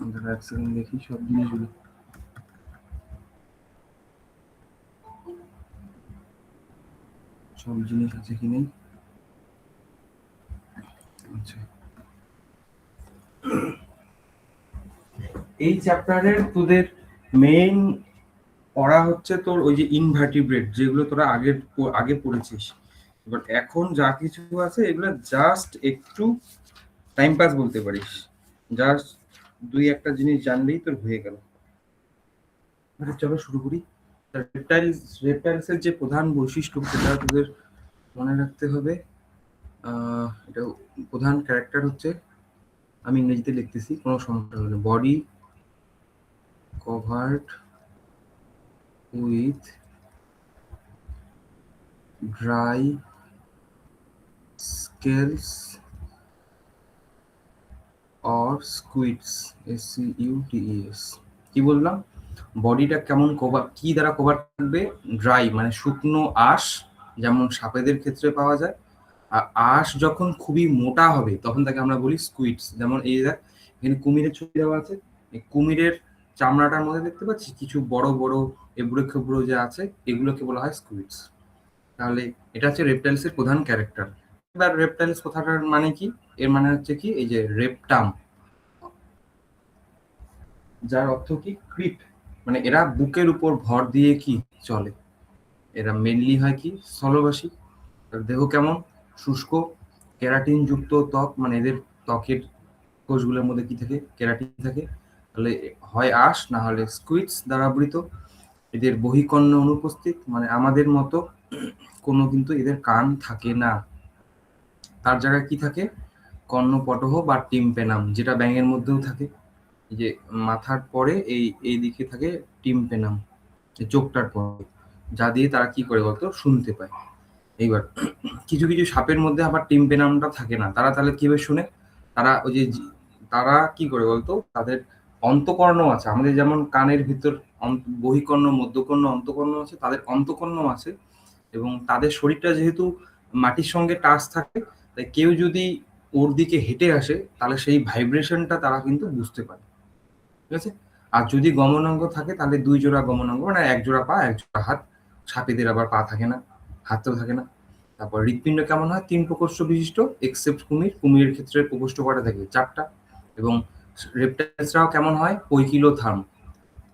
আমরা এক সেকেন্ড দেখি সব জিনিসগুলো। সব জিনিস আছে কি নেই। আচ্ছা, এই চ্যাপ্টারের তোদের মেইন পড়া হচ্ছে তোর ওই যে ইনভার্টিব্রেট, যেগুলো তোরা আগে পড়েছিস। এবার এখন যা কিছু আছে এগুলো জাস্ট একটু টাইম পাস বলতে পারিস। জাস্ট দুই একটা জিনিস জানলেই তোর হয়ে গেল। চলো শুরু করি। রেপটাইলসের যে প্রধান বৈশিষ্ট্য সেটা তোদের মনে রাখতে হবে। এটা প্রধান ক্যারেক্টার হচ্ছে, আমি ইংরেজিতে লিখতেছি, কোনো সমস্যা হবে না। Body covered with dry scales or স্কুইডস, SCUTES। কি বললাম? বডিটা কেমন কভার, কি দ্বারা কভার থাকবে? ড্রাই মানে শুকনো আঁশ, যেমন সাপেদের ক্ষেত্রে পাওয়া যায়। আর আঁশ যখন খুবই মোটা হবে তখন তাকে আমরা বলি স্কুইডস। যেমন এই দেখ, এখানে কুমিরের ছবি দেওয়া আছে। এই কুমিরের চামড়াটার মধ্যে দেখতে পাচ্ছি কিছু বড় বড় এবড়ো খেবড়ো যে আছে, এগুলোকে বলা হয় স্কুইডস। তাহলে এটা হচ্ছে রেপটাইলসের প্রধান ক্যারেক্টার। এবার রেপটাইলস কথাটার মানে কি? এর মানে হচ্ছে কি, এই যে রেপটাম, যার অর্থ কি ক্রিপ, মানে এরা বুকের উপর ভর দিয়ে কি চলে। এরা মেনলি হয় কি স্থলবাসী। আর দেহ কেমন? শুষ্ক, কেরাটিন যুক্ত ত্বক, মানে এদের ত্বকের কোষগুলোর মধ্যে কি থাকে? কেরাটিন থাকে। তাহলে হয় আঁশ না হলে স্কুইডস দ্বারা আবৃত। এদের বহিকর্ণ অনুপস্থিত, মানে আমাদের মতো কোনো কিন্তু এদের কান থাকে না। তার জায়গায় কি থাকে? কর্ণপটহ বা টিম্পেনাম, যেটা ব্যাঙের মধ্যেও থাকে। এই যে মাথার পরে এই দিকে থাকে টিম্পেনাম, চোখটার পরে, যা দিয়ে তারা কি করে বলতো? শুনতে পায়। এইবার কিছু কিছু সাপের মধ্যে আবার টিম্পেনামটা থাকে না, তারা তাহলে কিভাবে শুনে? তারা ওই যে তারা কি করে বলতো? তাদের অন্তকর্ণ আছে, আমাদের যেমন কানের ভিতর বহিকর্ণ, মধ্যকর্ণ, অন্তকর্ণ আছে, তাদের অন্তকর্ণ আছে। এবং তাদের শরীরটা যেহেতু মাটির সঙ্গে টাচ থাকে, তাই কেউ যদি ওর দিকে হেঁটে আসে তাহলে সেই ভাইব্রেশনটা তারা কিন্তু বুঝতে পারে। ঠিক আছে? আর যদি গমনাঙ্গ থাকে তাহলে দুই জোড়া গমনাঙ্গ, মানে এক জোড়া পা এক জোড়া হাত। সাপেদের আবার পা থাকে না, হাতও থাকে না। তারপর হৃৎপিণ্ড কেমন হয়? 3 প্রকোষ্ঠ বিশিষ্ট, এক্সেপ্ট কুমির। কুমিরের ক্ষেত্রে প্রকোষ্ঠ কয়টা থাকে? 4টা। এবং রেপটাইলসরাও কেমন হয়? পৈকিলোথার্ম।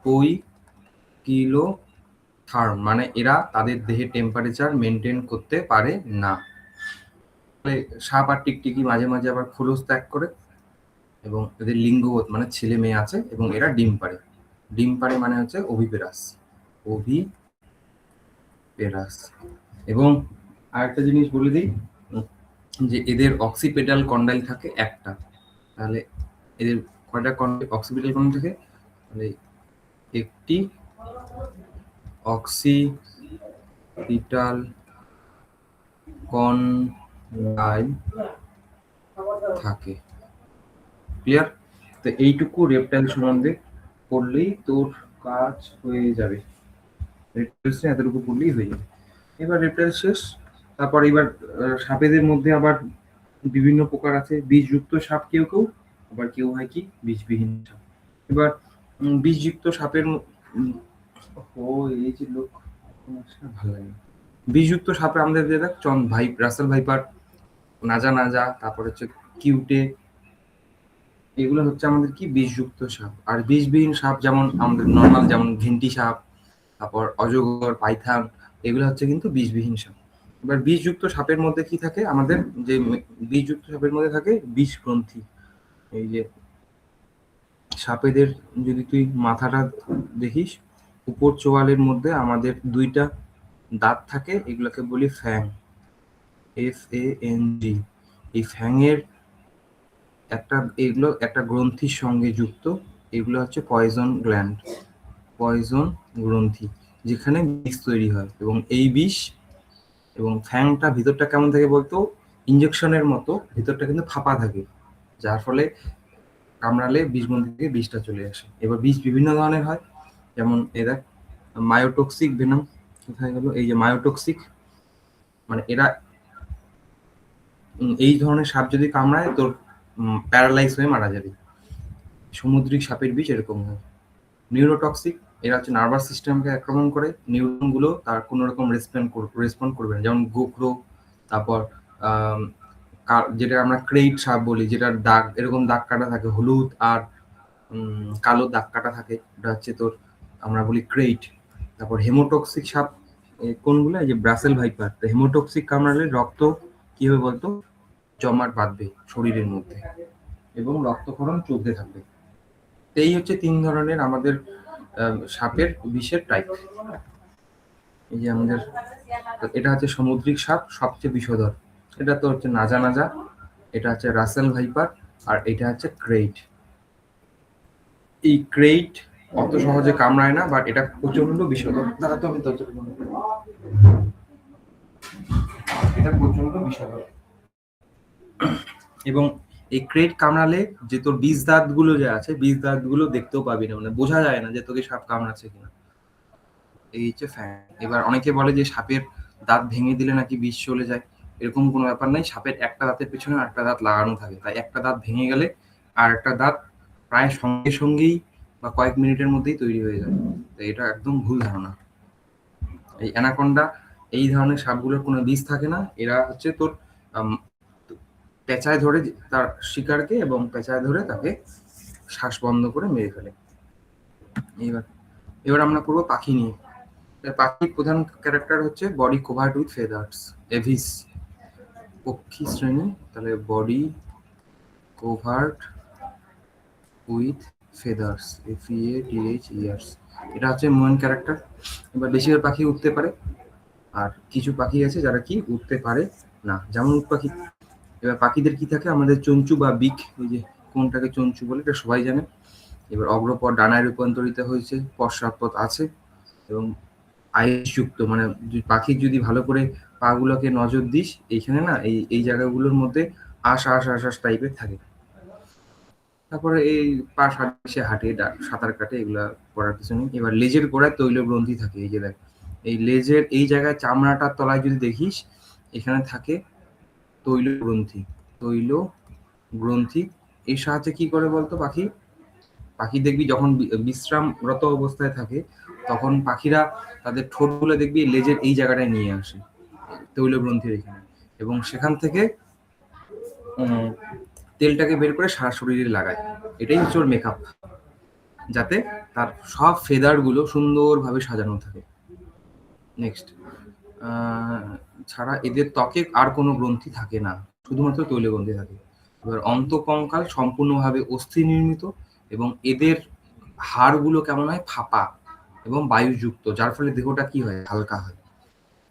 পৈকিলোথার্ম মানে এরা তাদের দেহের টেম্পারেচার মেনটেন করতে পারে না। সাপ আর টিকটিকি মাঝে মাঝে আবার খোলস ত্যাগ করে। এবং এদের লিঙ্গগত মানে ছেলে মেয়ে আছে, এবং এরা ডিম পারে। ডিম পারে মানে হচ্ছে ওভিপেরাস। ওভিপেরাস। এবং আরেকটা জিনিস বলে দিই, যে এদের অক্সিপেটাল কন্ডাইল থাকে একটা। তাহলে এদের কয়টা অক্সিপেটাল কন্ডাইল থাকে? তাহলে একটি অক্সিপিটাল কন্ডাইল থাকে। ক্লিয়ার? তো এইটুকু রেপটাইল সম্বন্ধে পড়লেই তোর কাজ হয়ে যাবে। রেপটাইলস এতটুকু পড়লেই হয়ে যাবে। এবার রেপটাইল শেষ। তারপর এবার সাপেদের মধ্যে আবার বিভিন্ন প্রকার আছে। বীজযুক্ত সাপ কেউ কেউ, আবার কেউ হয় কি বীজবিহীন সাপ। এবার বীজযুক্ত সাপের ও এই যে লোক ভালো লাগে। বীজযুক্ত সাপে আমাদের যে দেখ রাসেল ভাইপার, নাজা নাজা, তারপর হচ্ছে কিউটে, এগুলো হচ্ছে আমাদের কি বীজযুক্ত সাপ। আর বীজবিহীন সাপ যেমন আমাদের নর্মাল, যেমন ঘেন্টি সাপ, তারপর অজগর, পাইথন, এগুলো হচ্ছে কিন্তু বীজবিহীন সাপ। এবার বীজযুক্ত সাপের মধ্যে কি থাকে? আমাদের যে বীজযুক্ত সাপের মধ্যে থাকে বিষ গ্রন্থি। এই যে সাপেদের যদি তুই মাথাটা দেখিস, উপর চোয়ালের মধ্যে আমাদের দুইটা দাঁত থাকে, এগুলোকে বলি ফ্যাং, FANG। এই ফ্যাংয়ের এগুলো একটা গ্রন্থির সঙ্গে যুক্ত। এগুলো হচ্ছে পয়জন গ্ল্যান্ড, পয়জন গ্রন্থি, যেখানে বিষ তৈরি হয়। এবং এই বিষ, এবং ফ্যাংটা ভিতরটা কেমন থাকে বলতো? ইঞ্জেকশনের মতো ভিতরটা কিন্তু ফাঁপা থাকে, যার ফলে কামড়ালে বিষগ্রন্থি থেকে বিষটা চলে আসে। এবার বিষ বিভিন্ন ধরনের হয়, যেমন এরা মায়োটক্সিক ভেনম। কোথায় গেল? এই যে মায়োটক্সিক, মানে এরা এই ধরনের সাপ যদি কামড়ায় তোর প্যারালাইজ হয়ে মারা যাবে। সামুদ্রিক সাপের বিষ এরকম হয়। নিউরোটক্সিক, এরা হচ্ছে নার্ভাস সিস্টেমকে আক্রমণ করে, নিউরনগুলো তার কোনো রকম রেসপন্ড করবে না, যেমন গোখরো, তারপর যেটা আমরা ক্রেইট সাপ বলি, যেটার দাগ এরকম দাগ কাটা থাকে, হলুদ আর কালো দাগ কাটা থাকে, ওটা হচ্ছে তোর আমরা বলি ক্রেইট। তারপর হেমোটক্সিক সাপ কোনগুলো, এই যে ব্রাসেল ভাইপার। তো হেমোটক্সিক কামড়ালে রক্ত কি হবে বলতো, জমাট বাঁধবে শরীরের মধ্যে এবং রক্তক্ষরণ চলতে থাকবে। এই হচ্ছে 3 ধরনের আমাদের সাপের বিষের টাইপ। এই যে আমাদের এটা হচ্ছে সামুদ্রিক সাপ, সবচেয়ে বিষধর। এটা তো হচ্ছে নাজা নাজা, এটা হচ্ছে রাসেল ভাইপার, আর এটা হচ্ছে ক্রেইট। এই ক্রেইট অত সহজে কামড়ায় না, বাট এটা প্রচন্ড বিষধর। তারা তো আমি এটা প্রচন্ড বিষধর। এবং এই ক্রেইট কামড়ালে যে তোর বীজ দাঁত গুলো যে আছে, বীজ দাঁত গুলো দেখতেও পাবি না, মানে বোঝা যায় না যে তোকে সাপ কামড়াচ্ছে কিনা। এই হচ্ছে ফ্যান। এবার অনেকে বলে যে সাপের দাঁত ভেঙে দিলে নাকি বিষ চলে যায়। এরকম কোনো ব্যাপার নাই, সাপের একটা দাঁতের পেছনে আরেকটা দাঁত লাগানো থাকে, তাই একটা দাঁত ভেঙে গেলে আর একটা দাঁত প্রায় সঙ্গে সঙ্গেই বা কয়েক মিনিটের মধ্যেই তৈরি হয়ে যায়। তাই এটা একদম ভুল ধারণা। এই অ্যানাকোন্ডা, এই ধরনের সাপগুলোর কোনো বিষ থাকে না। এরা হচ্ছে তোর পেঁচায় ধরে তার শিকারকে, এবং পেঁচায় ধরে তাকে শ্বাস বন্ধ করে মেরে ফেলে। এবার আমরা করবো পাখি নিয়ে। পাখির প্রধান ক্যারেক্টার হচ্ছে বডি কভার্ড উইথ ফেদার্স, এভিস পক্ষী শ্রেণী। তাহলে body covered with feathers, FEATHERS, এটা হচ্ছে মেইন ক্যারেক্টার। এবার বেশিরভাগ পাখি উঠতে পারে, আর কিছু পাখি আছে যারা কি উঠতে পারে না, যেমন উট পাখি। এবার পাখিদের কি থাকে, আমাদের চঞ্চু বা বিক, ওই যে কোনটাকে চঞ্চু বলে এটা সবাই জানে। এবার অগ্রপদ ডানায় রূপান্তরিত হয়েছে, পশ্চাৎপদ আছে, এবং আইসযুক্ত, মানে পাখির যদি ভালো করে পা গুলোকে নজর দিস, এইখানে না এই এই জায়গাগুলোর মধ্যে আশ আশ আশ আশ টাইপের থাকে। তারপরে এই পা সাজিয়ে হাঁটে, সাঁতার কাটে, এগুলা করার কিছু নেই। এবার লেজের গোড়ায় তৈল গ্রন্থি থাকে, এই যে দেখ, এই লেজের এই জায়গায় চামড়াটার তলায় যদি দেখিস, এখানে থাকে তৈল গ্রন্থি। তৈল গ্রন্থি এর সাহায্যে কি করে বলতো পাখি, পাখি দেখবি যখন বিশ্রামরত অবস্থায় থাকে, তখন পাখিরা তাদের ঠোঁটগুলো দেখবি লেজের এই জায়গাটায় নিয়ে আসে, তৈল গ্রন্থির এখানে, এবং সেখান থেকে তেলটাকে বের করে সারা শরীরে লাগায়। এটাই হচ্ছে ওর মেকআপ, যাতে তার সব ফেদার গুলো সুন্দরভাবে সাজানো থাকে। নেক্সট, ছাড়া এদের ত্বকে আর কোনো গ্রন্থি থাকে না, শুধুমাত্র তৈল গ্রন্থি থাকে। এবার অন্তঃকঙ্কাল সম্পূর্ণভাবে অস্থি নির্মিত, এবং এদের হাড়গুলো কেমন হয়, ফাঁপা এবং বায়ুযুক্ত, যার ফলে দেহটা কি হয়, হালকা হয়।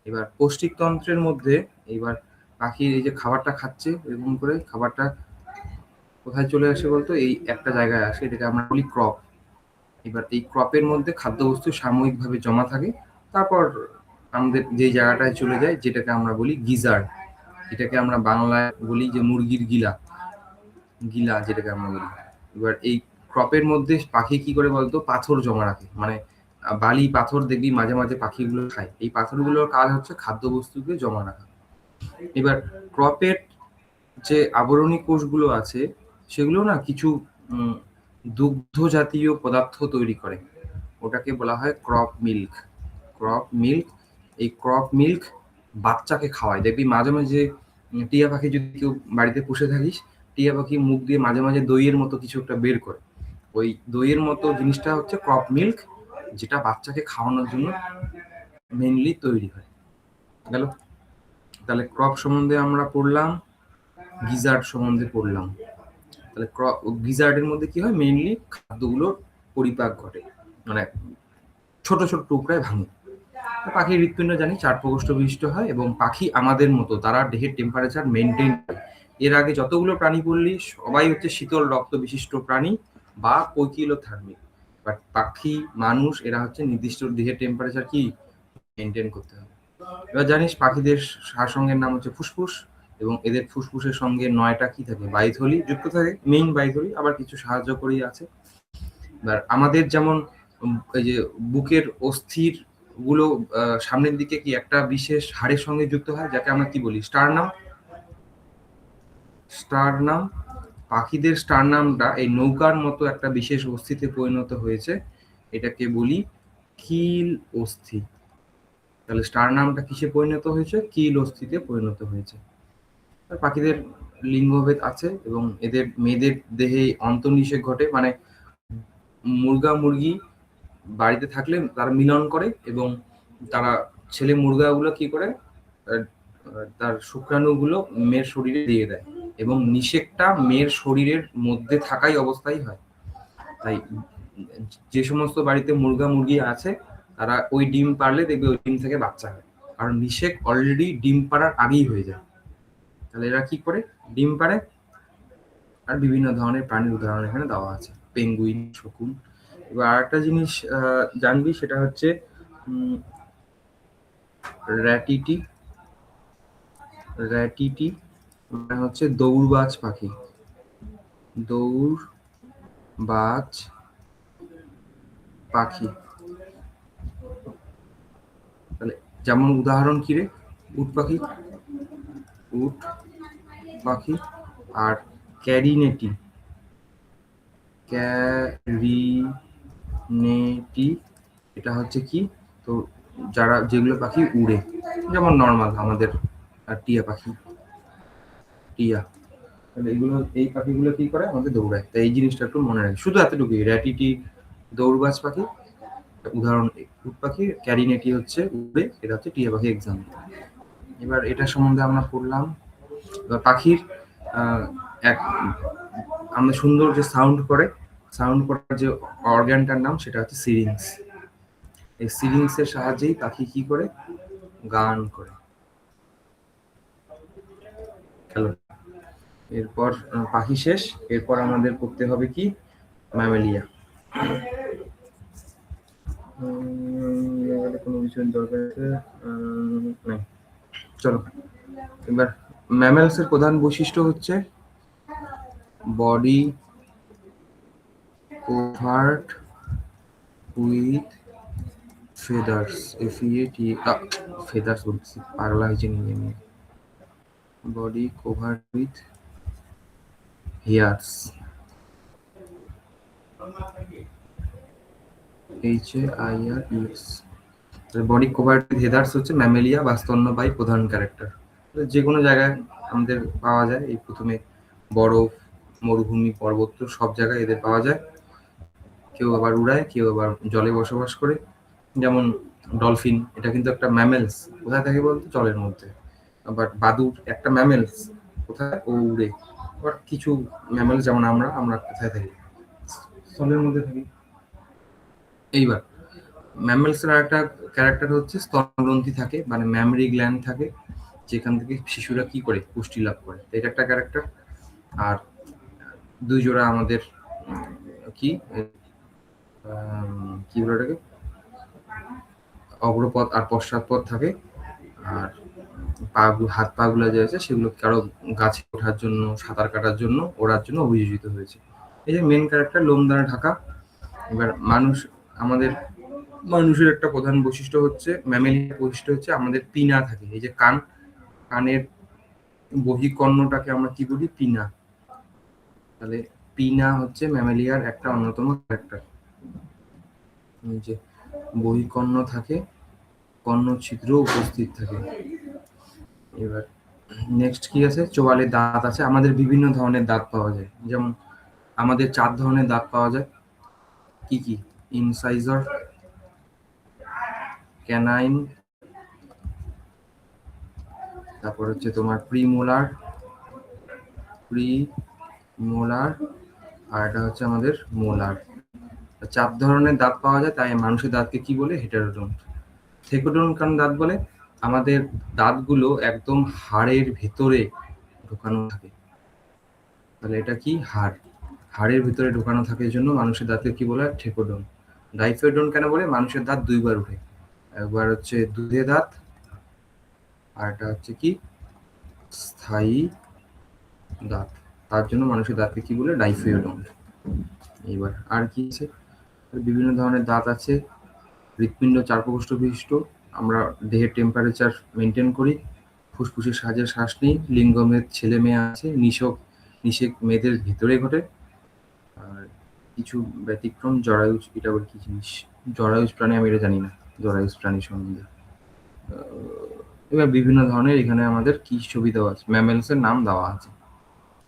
এবার পৌষ্টিকতন্ত্রের মধ্যে, এবার পাখির এই যে খাবারটা খাচ্ছে, এরকম করে খাবারটা কোথায় চলে আসে বলতো, এই একটা জায়গায় আসে, এটাকে আমরা বলি ক্রপ। এবার এই ক্রপের মধ্যে খাদ্যবস্তু সাময়িকভাবে জমা থাকে, তারপর আমাদের যে জায়গাটায় চলে যায়, যেটাকে আমরা বলি গিজার, এটাকে আমরা বাংলায় বলি যে মুরগির গিলা, গিলা যেটাকে আমরা বলি। এবার এই ক্রপের মধ্যে পাখি কি করে বলতো, পাথর জমা রাখে, মানে বালি পাথর দেখবি মাঝে মাঝে পাখিগুলো খায়, এই পাথরগুলোর কাজ হচ্ছে খাদ্যবস্তুকে জমা রাখা। এবার ক্রপের যে আবরণী কোষগুলো আছে, সেগুলো না কিছু দুগ্ধ জাতীয় পদার্থ তৈরি করে, ওটাকে বলা হয় ক্রপ মিল্ক। ক্রপ মিল্ক, এই ক্রপ মিল্ক বাচ্চাকে খাওয়ায়। দেখবি মাঝে মাঝে টিয়া পাখি যদি কেউ বাড়িতে পুষে থাকিস, টিয়া পাখি মুখ দিয়ে মাঝে মাঝে দইয়ের মতো কিছু একটা বের করে, ওই দইয়ের মতো জিনিসটা হচ্ছে ক্রপ মিল্ক, যেটা বাচ্চাকে খাওয়ানোর জন্য মেইনলি তৈরি হয়। গেল, তাহলে ক্রপ সম্বন্ধে আমরা পড়লাম, গিজার্ড সম্বন্ধে পড়লাম। তাহলে গিজার্ডের মধ্যে কি হয়, মেইনলি খাদ্যগুলোর পরিপাক ঘটে, মানে ছোট ছোট টুকরায় ভাঙে। পাখির হৃৎপিণ্ড জানি 4 প্রকোষ্ঠ বিশিষ্ট হয়, এবং পাখি আমাদের মতো তারা দেহের টেম্পারেচার মেনটেন করে। এর আগে যতগুলো প্রাণী পড়লি সবাই হচ্ছে শীতল রক্ত বিশিষ্ট প্রাণী বা কৈকিলোথার্মিক, বাট পাখি, মানুষ, এরা হচ্ছে নির্দিষ্ট দেহের টেম্পারেচার কি মেনটেন করতে হবে। এবার জানিস পাখিদের সারসঙ্গের নাম হচ্ছে ফুসফুস, এবং এদের ফুসফুসের সঙ্গে 9টা কি থাকে, বায়ুথলি যুক্ত থাকে, মেইন বায়ুথলি, আবার কিছু সাহায্যকারী আছে। এবার আমাদের যেমন এই যে বুকের অস্থির গুলো সামনের দিকে কি একটা বিশেষ হাড়ের সঙ্গে যুক্ত হয়, যাকে আমরা কি বলি, স্টারনাম। স্টারনাম পাখিদের স্টারনামটা এই নৌকার মতো একটা বিশেষ অস্থিতে পরিণত হয়েছে, এটাকে বলি কিল অস্থি। তাহলে স্টারনামটা কিসে পরিণত হয়েছে? কিল অস্থিতে পরিণত হয়েছে। আর পাখিদের লিঙ্গভেদ আছে এবং এদের মেয়েদের দেহে অন্তর্নিষেক ঘটে, মানে মুরগা মুরগি বাড়িতে থাকলে তারা মিলন করে এবং তারা ছেলে মুরগাগুলো কি করে তার শুক্রাণুগুলো মেয়ের শরীরে দিয়ে দেয় এবং নিষেকটা মেয়ের শরীরের মধ্যে থাকাই অবস্থায় হয়। তাই যে সমস্ত বাড়িতে মুরগা মুরগি আছে তারা ওই ডিম পারলে দেখবে ওই ডিম থেকে বাচ্চা হয়, কারণ নিষেক অলরেডি ডিম পাড়ার আগেই হয়ে যায়। তাহলে এরা কি করে? ডিম পাড়ে। আর বিভিন্ন ধরনের প্রাণীর উদাহরণ এখানে দেওয়া আছে, পেঙ্গুইন, শকুন। এবার আরেকটা জিনিস জানবি, সেটা হচ্ছে র্যাটিটি। র্যাটিটি মানে হচ্ছে দৌড়বাজ পাখি। দৌড়বাজ পাখি। তাহলে যেমন উদাহরণ কি রে? উট পাখি, উট পাখি। আর ক্যারিনেটি, ক্যারিনেটি এটা হচ্ছে কি? তো যেগুলো পাখি উড়ে, যেমন নর্মাল আমাদের টিয়া পাখি, টিয়া। তাহলে এই পাখিগুলো কি করে? আমাদের দৌড়ায়। তাই এই জিনিসটা একটু মনে রাখি, শুধু এতটুকুই। র্যাটিটি দৌড়বাজ পাখি, উদাহরণ উট পাখি। ক্যারিনেটি হচ্ছে উড়ে, এটা হচ্ছে টিয়া পাখি এক্সাম্পল। এবার এটা সম্বন্ধে আমরা পড়লাম। এবার পাখির এক আমরা সুন্দর যে সাউন্ড করার যে অর্গানটার নাম সেটা হচ্ছে সিরিংস। এই সিরিংসের সাহায্যেই পাখি কি করে? গান করে। হ্যালো, এরপর পাখি শেষ। এরপর আমাদের করতে হবে কি? ম্যামেলিয়া। কোনো বিষয়ের দরকার আছে? চলো এবার ম্যামেলস এর প্রধান বৈশিষ্ট্য হচ্ছে body covered with feathers, feathers বলছি, পাগলা হয়েছে নিয়ে। Body covered with hairs, HAIRES। Body covered with here's হচ্ছে ম্যামেলিয়া বা স্তন্যপায়ী প্রধান ক্যারেক্টার। যে কোনো জায়গায় আমাদের পাওয়া যায়। এই প্রথমে বরফ, মরুভূমি, পর্বত, সব জায়গায় এদের পাওয়া যায়। কেউ আবার উড়ায়, কেউ আবার জলে বসবাস করে। যেমন ডলফিন, এটা কিন্তু একটা ম্যামেলস। কোথায় থাকে বলতো? জলের মধ্যে। আবার বাদুড় একটা ম্যামেলস, কোথায়? ও উড়ে। আবার কিছু ম্যামেলস যেমন আমরা কোথায় থাকি? স্থলের মধ্যে থাকি। এইবার ম্যামেলসের একটা ক্যারেক্টার হচ্ছে স্তনগ্রন্থি থাকে, মানে ম্যামারি গ্ল্যান্ড থাকে, যেখান থেকে শিশুরা কি করে? পুষ্টি লাভ করে। এটা একটা ক্যারেক্টার। আর দুই জোড়া আমাদের কি বলে ওটাকে? অগ্রপদ আর পশ্চাৎপদ থাকে। আর হাত পা গুলো যে আছে সেগুলো কারো গাছে ওঠার জন্য, সাঁতার কাটার জন্য, ওড়ার জন্য অভিযোজিত হয়েছে। এই যে মেন ক্যারেক্টার, লোম দ্বারা ঢাকা। এবার মানুষের একটা প্রধান বৈশিষ্ট্য হচ্ছে, ম্যামেলিয়ার বৈশিষ্ট্য হচ্ছে আমাদের পিনা থাকে। এই যে কানের বহিকর্ণটাকে আমরা কি বলি? পিনা। তাহলে পিনা হচ্ছে ম্যামেলিয়ার একটা অন্যতম ক্যারেক্টার। যে বহিকর্ণ থাকে, কর্ণ ছিদ্র উপস্থিত থাকে। এবার নেক্সট কি আছে? চোয়ালে দাঁত আছে। আমাদের বিভিন্ন ধরনের দাঁত পাওয়া যায়, যেমন আমাদের 4 ধরনের দাঁত পাওয়া যায়। কি কি? ইনসাইজার, ক্যানাইন, তারপর হচ্ছে তোমার প্রিমোলার, আর এটা হচ্ছে আমাদের মোলার। 4 ধরনের দাঁত পাওয়া যায়। তাই মানুষের দাঁতকে কি বলে? হেটারোডন্ট। থেকোডন্ট কারণ দাঁত বলে? আমাদের দাঁতগুলো একদম হাড়ের ভেতরে ঢোকানো থাকে। তাহলে এটা কি? হাড়ের ভিতরে ঢোকানো থাকে, জন্য মানুষের দাঁতকে কি বলে? থেকোডন্ট। ডাইফেডন্ট কেন বলে? মানুষের দাঁত 2 বার উঠে। একবার হচ্ছে দুধে দাঁত, আর এটা হচ্ছে কি? স্থায়ী দাঁত। তার জন্য মানুষের দাঁতকে কি বলে? ডাইফেডন্ট। এবার আর কি আছে? বিভিন্ন ধরনের দাঁত আছে। হৃৎপিণ্ড 4 প্রকোষ্ঠ বিশিষ্ট। আমরা দেহের টেম্পারেচার মেনটেন করি। ফুসফুসের সাহায্যে শ্বাস নিই। লিঙ্গভেদ ছেলে মেয়ে আছে। নিষেক নিষেক মেয়েদের ভিতরে ঘটে। আর কিছু ব্যতিক্রম জরায়ুজ, এটা আবার কি জিনিস? জরায়ুজ প্রাণী আমি এটা জানি না, জরায়ুজ প্রাণী সম্বন্ধে। এবার বিভিন্ন ধরনের এখানে আমাদের কি ছবি দেওয়া আছে, ম্যামেলস এর নাম দেওয়া আছে,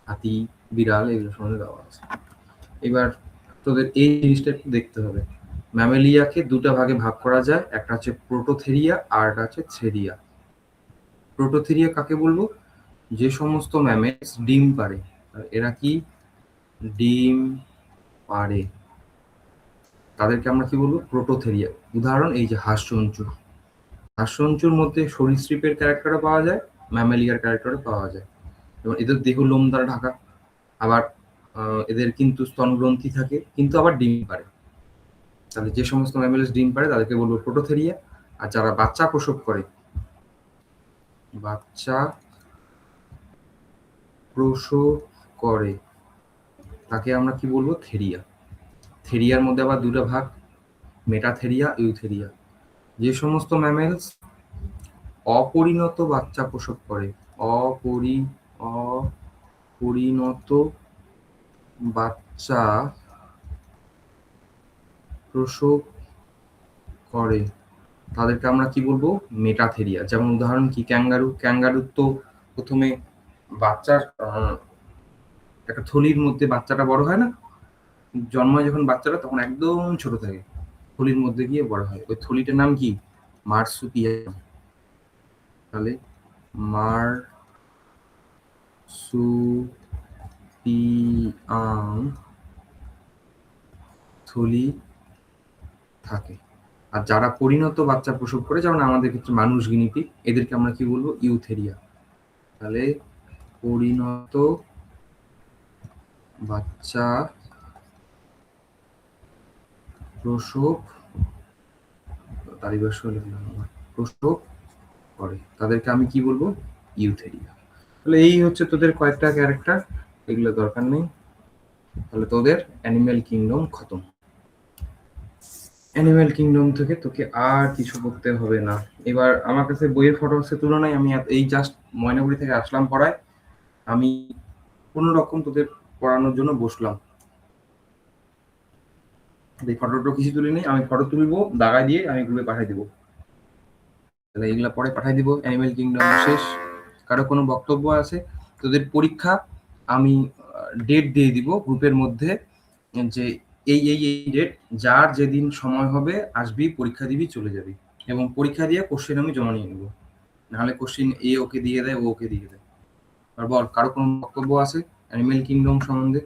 হাতি, বিড়াল, এগুলো সম্বন্ধে দেওয়া আছে। এবার তোদের এই জিনিসটা একটু দেখতে হবে। ম্যামেলিয়াকে দুটা ভাগে ভাগ করা যায়, একটা হচ্ছে প্রোটোথেরিয়া আর একটা হচ্ছে থেরিয়া। প্রোটোথেরিয়া কাকে বলবো? যে সমস্ত ম্যামেলস ডিম পারে। এরা কি ডিম পারে, তাদেরকে আমরা কি বলবো? প্রোটোথেরিয়া। উদাহরণ এই যে হাঁসচঞ্চু। হাঁসচঞ্চুর মধ্যে সরীসৃপের ক্যারেক্টারও পাওয়া যায়, ম্যামেলিয়ার ক্যারেক্টারও পাওয়া যায়। এবং এদের দেহ লোম দ্বারা ঢাকা। আবার এদের কিন্তু স্তনগ্রন্থি থাকে, কিন্তু আবার ডিম পারে। তাহলে যে সমস্ত ম্যামেলস ডিম পারে তাদেরকে বলবো প্রোটোথেরিয়া। আর যারা বাচ্চা প্রসব করে, বাচ্চা প্রসব করে, তাকে আমরা কি বলবো? থেরিয়া। থেরিয়ার মধ্যে আবার দুটো ভাগ, মেটাথেরিয়া, ইউথেরিয়া। যে সমস্ত ম্যামেলস অপরিণত বাচ্চা প্রসব করে, অপরিণত বাচ্চা প্রসব করে, তাদেরকে আমরা কি বলবো? মেটাথেরিয়া। যেমন উদাহরণ কি? ক্যাঙ্গারু। ক্যাঙ্গারুর তো প্রথমে বাচ্চার একটা থলির মধ্যে বাচ্চাটা বড় হয় না, জন্মায় যখন বাচ্চাটা তখন একদম ছোট থাকে, থলির মধ্যে গিয়ে বড় হয়। ওই থলিটার নাম কি? মার্সুপিয়াম। তাহলে মার্সুপিয়াম থলি থাকে। আর যারা পরিণত বাচ্চা প্রসব করে, যেমন আমাদের ক্ষেত্রে মানুষ, গিনিপিগ, এদেরকে আমরা কি বলবো? ইউথেরিয়া। তাহলে পরিণত বাচ্চা প্রসব, প্রসব করে, তাদেরকে আমি কি বলবো? ইউথেরিয়া। তাহলে এই হচ্ছে তোদের কয়েকটা ক্যারেক্টার, এগুলো দরকার নেই। তাহলে তোদের অ্যানিম্যাল কিংডম খতম। অ্যানিম্যাল কিংডম থেকে তোকে আর কিছু করতে হবে না। এবার আমার কাছে বইয়ের ফটোসের তুলনায় আমি এই জাস্ট ময়নাগুড়ি থেকে আসলাম পড়ায়, আমি কোনো রকম তোদের পড়ানোর জন্য বসলাম। এই ফটোটা কিছু তুলি নেই, আমি ফটো তুলবো, দাগায় দিয়ে আমি গ্রুপে পাঠিয়ে দেবো। তাহলে এগুলা পরে পাঠিয়ে দিব। অ্যানিম্যাল কিংডম শেষ। কারো কোনো বক্তব্য আছে? তোদের পরীক্ষা আমি ডেট দিয়ে দিব গ্রুপের মধ্যে, যে এই এই এই ডেট, যার যেদিন সময় হবে আসবি, পরীক্ষা দিবি, চলে যাবি। এবং পরীক্ষা দিয়ে কোশ্চেন আমি জমা নিয়ে নেবো, নাহলে কোশ্চেন এ ওকে দিয়ে দেয়, ও ওকে দিয়ে দেয়। আর বল, কারো কোনো বক্তব্য আছে অ্যানিম্যাল কিংডম সম্বন্ধে?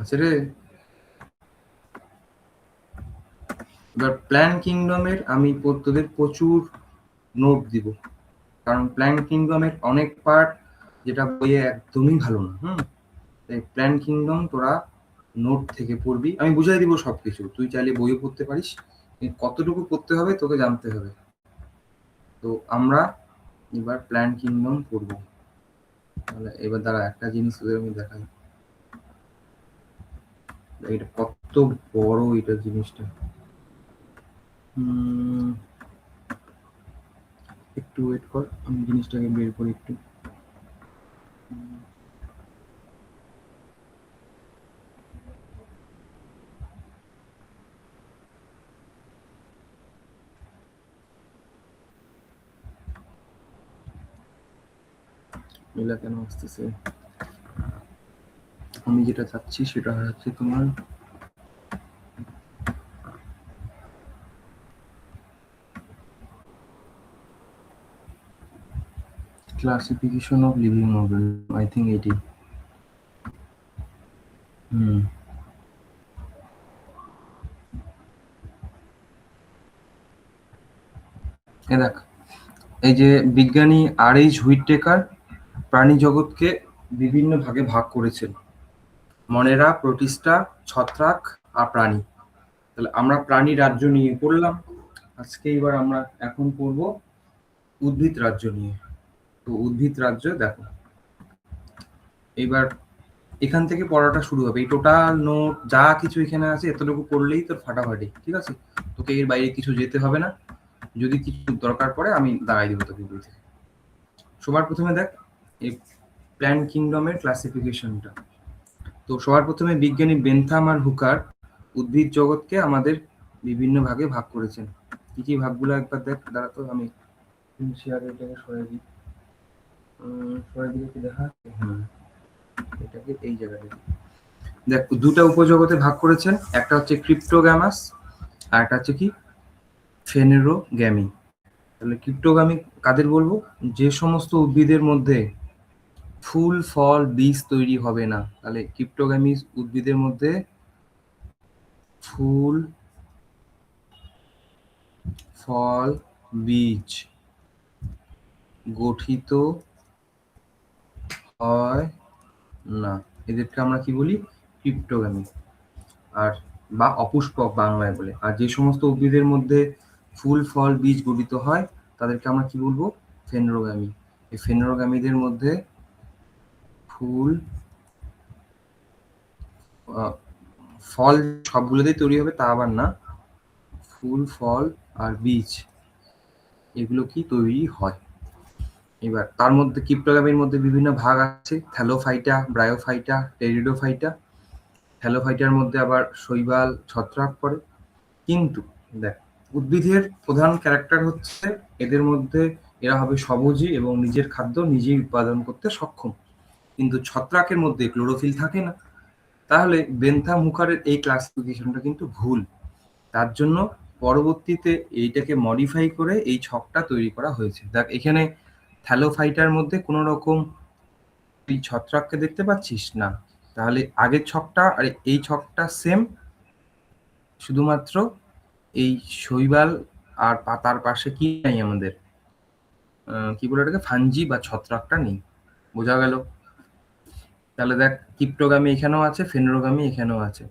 আছে রে? এবার প্ল্যান কিংডমের আমি তোদের প্রচুর নোট দিব, কারণ প্ল্যান কিংডমের অনেক পার্ট যেটা বইয়ে একদমই ভালো না। তাই প্ল্যান কিংডম তোরা নোট থেকে পড়বি, আমি বুঝাই দিব সবকিছু। তুই চাইলে বইও পড়তে পারিস, কিন্তু কতটুকু পড়তে হবে তোকে জানতে হবে। তো আমরা এবার প্ল্যান কিংডম পড়বো। তাহলে এবার দ্বারা একটা জিনিস তোদের আমি দেখাই, এটা কত বড় এটা জিনিসটা। একটু ওয়েট কর, আমি জিনিসটাকে বের করি একটু। মেলা কেন আসতেছে? আমি যেটা চাচ্ছি সেটা হচ্ছে তোমার classification of living organism, I think এটি। দেখ, এই যে বিজ্ঞানী আর.এইচ. হুইটেকার প্রাণী জগৎকে বিভিন্ন ভাগে ভাগ করেছেন, মনেরা, প্রোটিস্টা, ছত্রাক আর প্রাণী। তাহলে আমরা প্রাণী রাজ্য নিয়ে পড়লাম আজকে। এবার আমরা এখন পড়ব উদ্ভিদ রাজ্য নিয়ে। তো উদ্ভিদ রাজ্য দেখো, এবার এখান থেকে পড়াটা শুরু হবে। এই টোটাল নোট যা কিছু এখানে আছে এতটুকু পড়লেই তোর ফাটাফাটি, ঠিক আছে? তোকে এর বাইরে কিছু যেতে হবে না। যদি কিছু দরকার পড়ে আমি দাঁড়াই দিব তোকে বই থেকে। সবার প্রথমে দেখ এই প্ল্যান্ট কিংডমের ক্লাসিফিকেশনটা। তো সবার প্রথমে বিজ্ঞানী বেনথাম আর হুকার উদ্ভিদ জগৎকে আমাদের বিভিন্ন ভাগে ভাগ করেছেন। কি কি ভাগগুলো একবার দেখ, দাঁড়া তো আমি শেয়ারে এটাকে সরিয়ে দিই। সরিয়ে দিলে কি দেখা যাচ্ছে? এটাকে এই জায়গায় দেখ, দুটা উপজগতে ভাগ করেছেন, একটা হচ্ছে ক্রিপ্টোগ্যামাস আর একটা হচ্ছে কি ফেনেরোগ্যামি। তাহলে ক্রিপ্টোগ্যামি কাদের বলবো? যে সমস্ত উদ্ভিদের মধ্যে ফুল ফল বীজ তৈরি হবে না। তাহলে ক্রিপ্টোগ্যামি উদ্ভিদের মধ্যে ফুল ফল বীজ গঠিত হয় না, এদেরকে আমরা কি বলি? ক্রিপ্টোগ্যামি, আর বা অপুষ্পক বাংলায় বলে। আর যে সমস্ত উদ্ভিদের মধ্যে ফুল ফল বীজ গঠিত হয় তাদেরকে আমরা কি বলবো? ফেনেরোগ্যামি। এই ফেনেরোগ্যামিদের মধ্যে ফুল ফল সবগুলোতেই তৈরি হবে তা আবার না, ফুল ফল আর বীজ এগুলো কি তৈরি হয়। এবার তার মধ্যে ক্রিপ্টোগ্যামির মধ্যে বিভিন্ন ভাগ আছে, থ্যালোফাইটা, ব্রায়োফাইটা, টেরিডোফাইটা। থ্যালোফাইটার মধ্যে আবার শৈবাল, ছত্রাক পড়ে। কিন্তু দেখ, উদ্ভিদের প্রধান ক্যারেক্টার হচ্ছে এদের মধ্যে এরা হবে স্বভোজী এবং নিজের খাদ্য নিজেই উৎপাদন করতে সক্ষম। কিন্তু ছত্রাকের মধ্যে ক্লোরোফিল থাকে না। তাহলে বেনথাম হুকারের এই ক্লাসিফিকেশনটা কিন্তু ভুল। তার জন্য পরবর্তীতে এইটাকে মডিফাই করে এই ছকটা তৈরি করা হয়েছে। দেখ, এখানে থ্যালোফাইটার মধ্যে কোনো রকম তুই ছত্রাককে দেখতে পাচ্ছিস না। তাহলে আগের ছকটা আর এই ছকটা সেম, শুধুমাত্র এই শৈবাল আর পাতার পাশে কি নাই আমাদের, কি বলে এটাকে, ফাঞ্জি বা ছত্রাকটা নেই। বোঝা গেল? তাহলে দেখ, ক্রিপ্টোগ্যামি এখানেও আছে, ফেনেরোগ্যামি এখানেও আছে।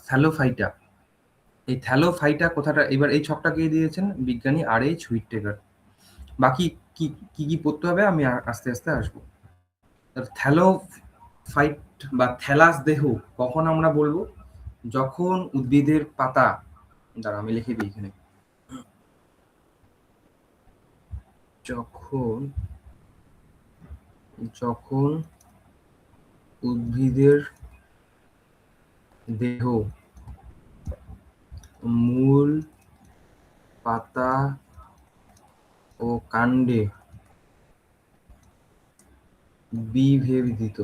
থ্যালোফাইটা, এই থ্যালোফাইটা কথাটা এবার এই ছকটা কে দিয়েছেন? বিজ্ঞানী আর.এইচ. হুইটেকার। বাকি কি কি কি পড়তে হবে আমি আস্তে আস্তে আসবো। থ্যালোফাইট বা থ্যালাস দেহ কখন আমরা বলবো? যখন উদ্ভিদের পাতা, দাঁড়া আমি লিখে দিই এখানে, যখন যখন উদ্ভিদের দেহ মূল, পাতা ও কাণ্ডে বিভেদিত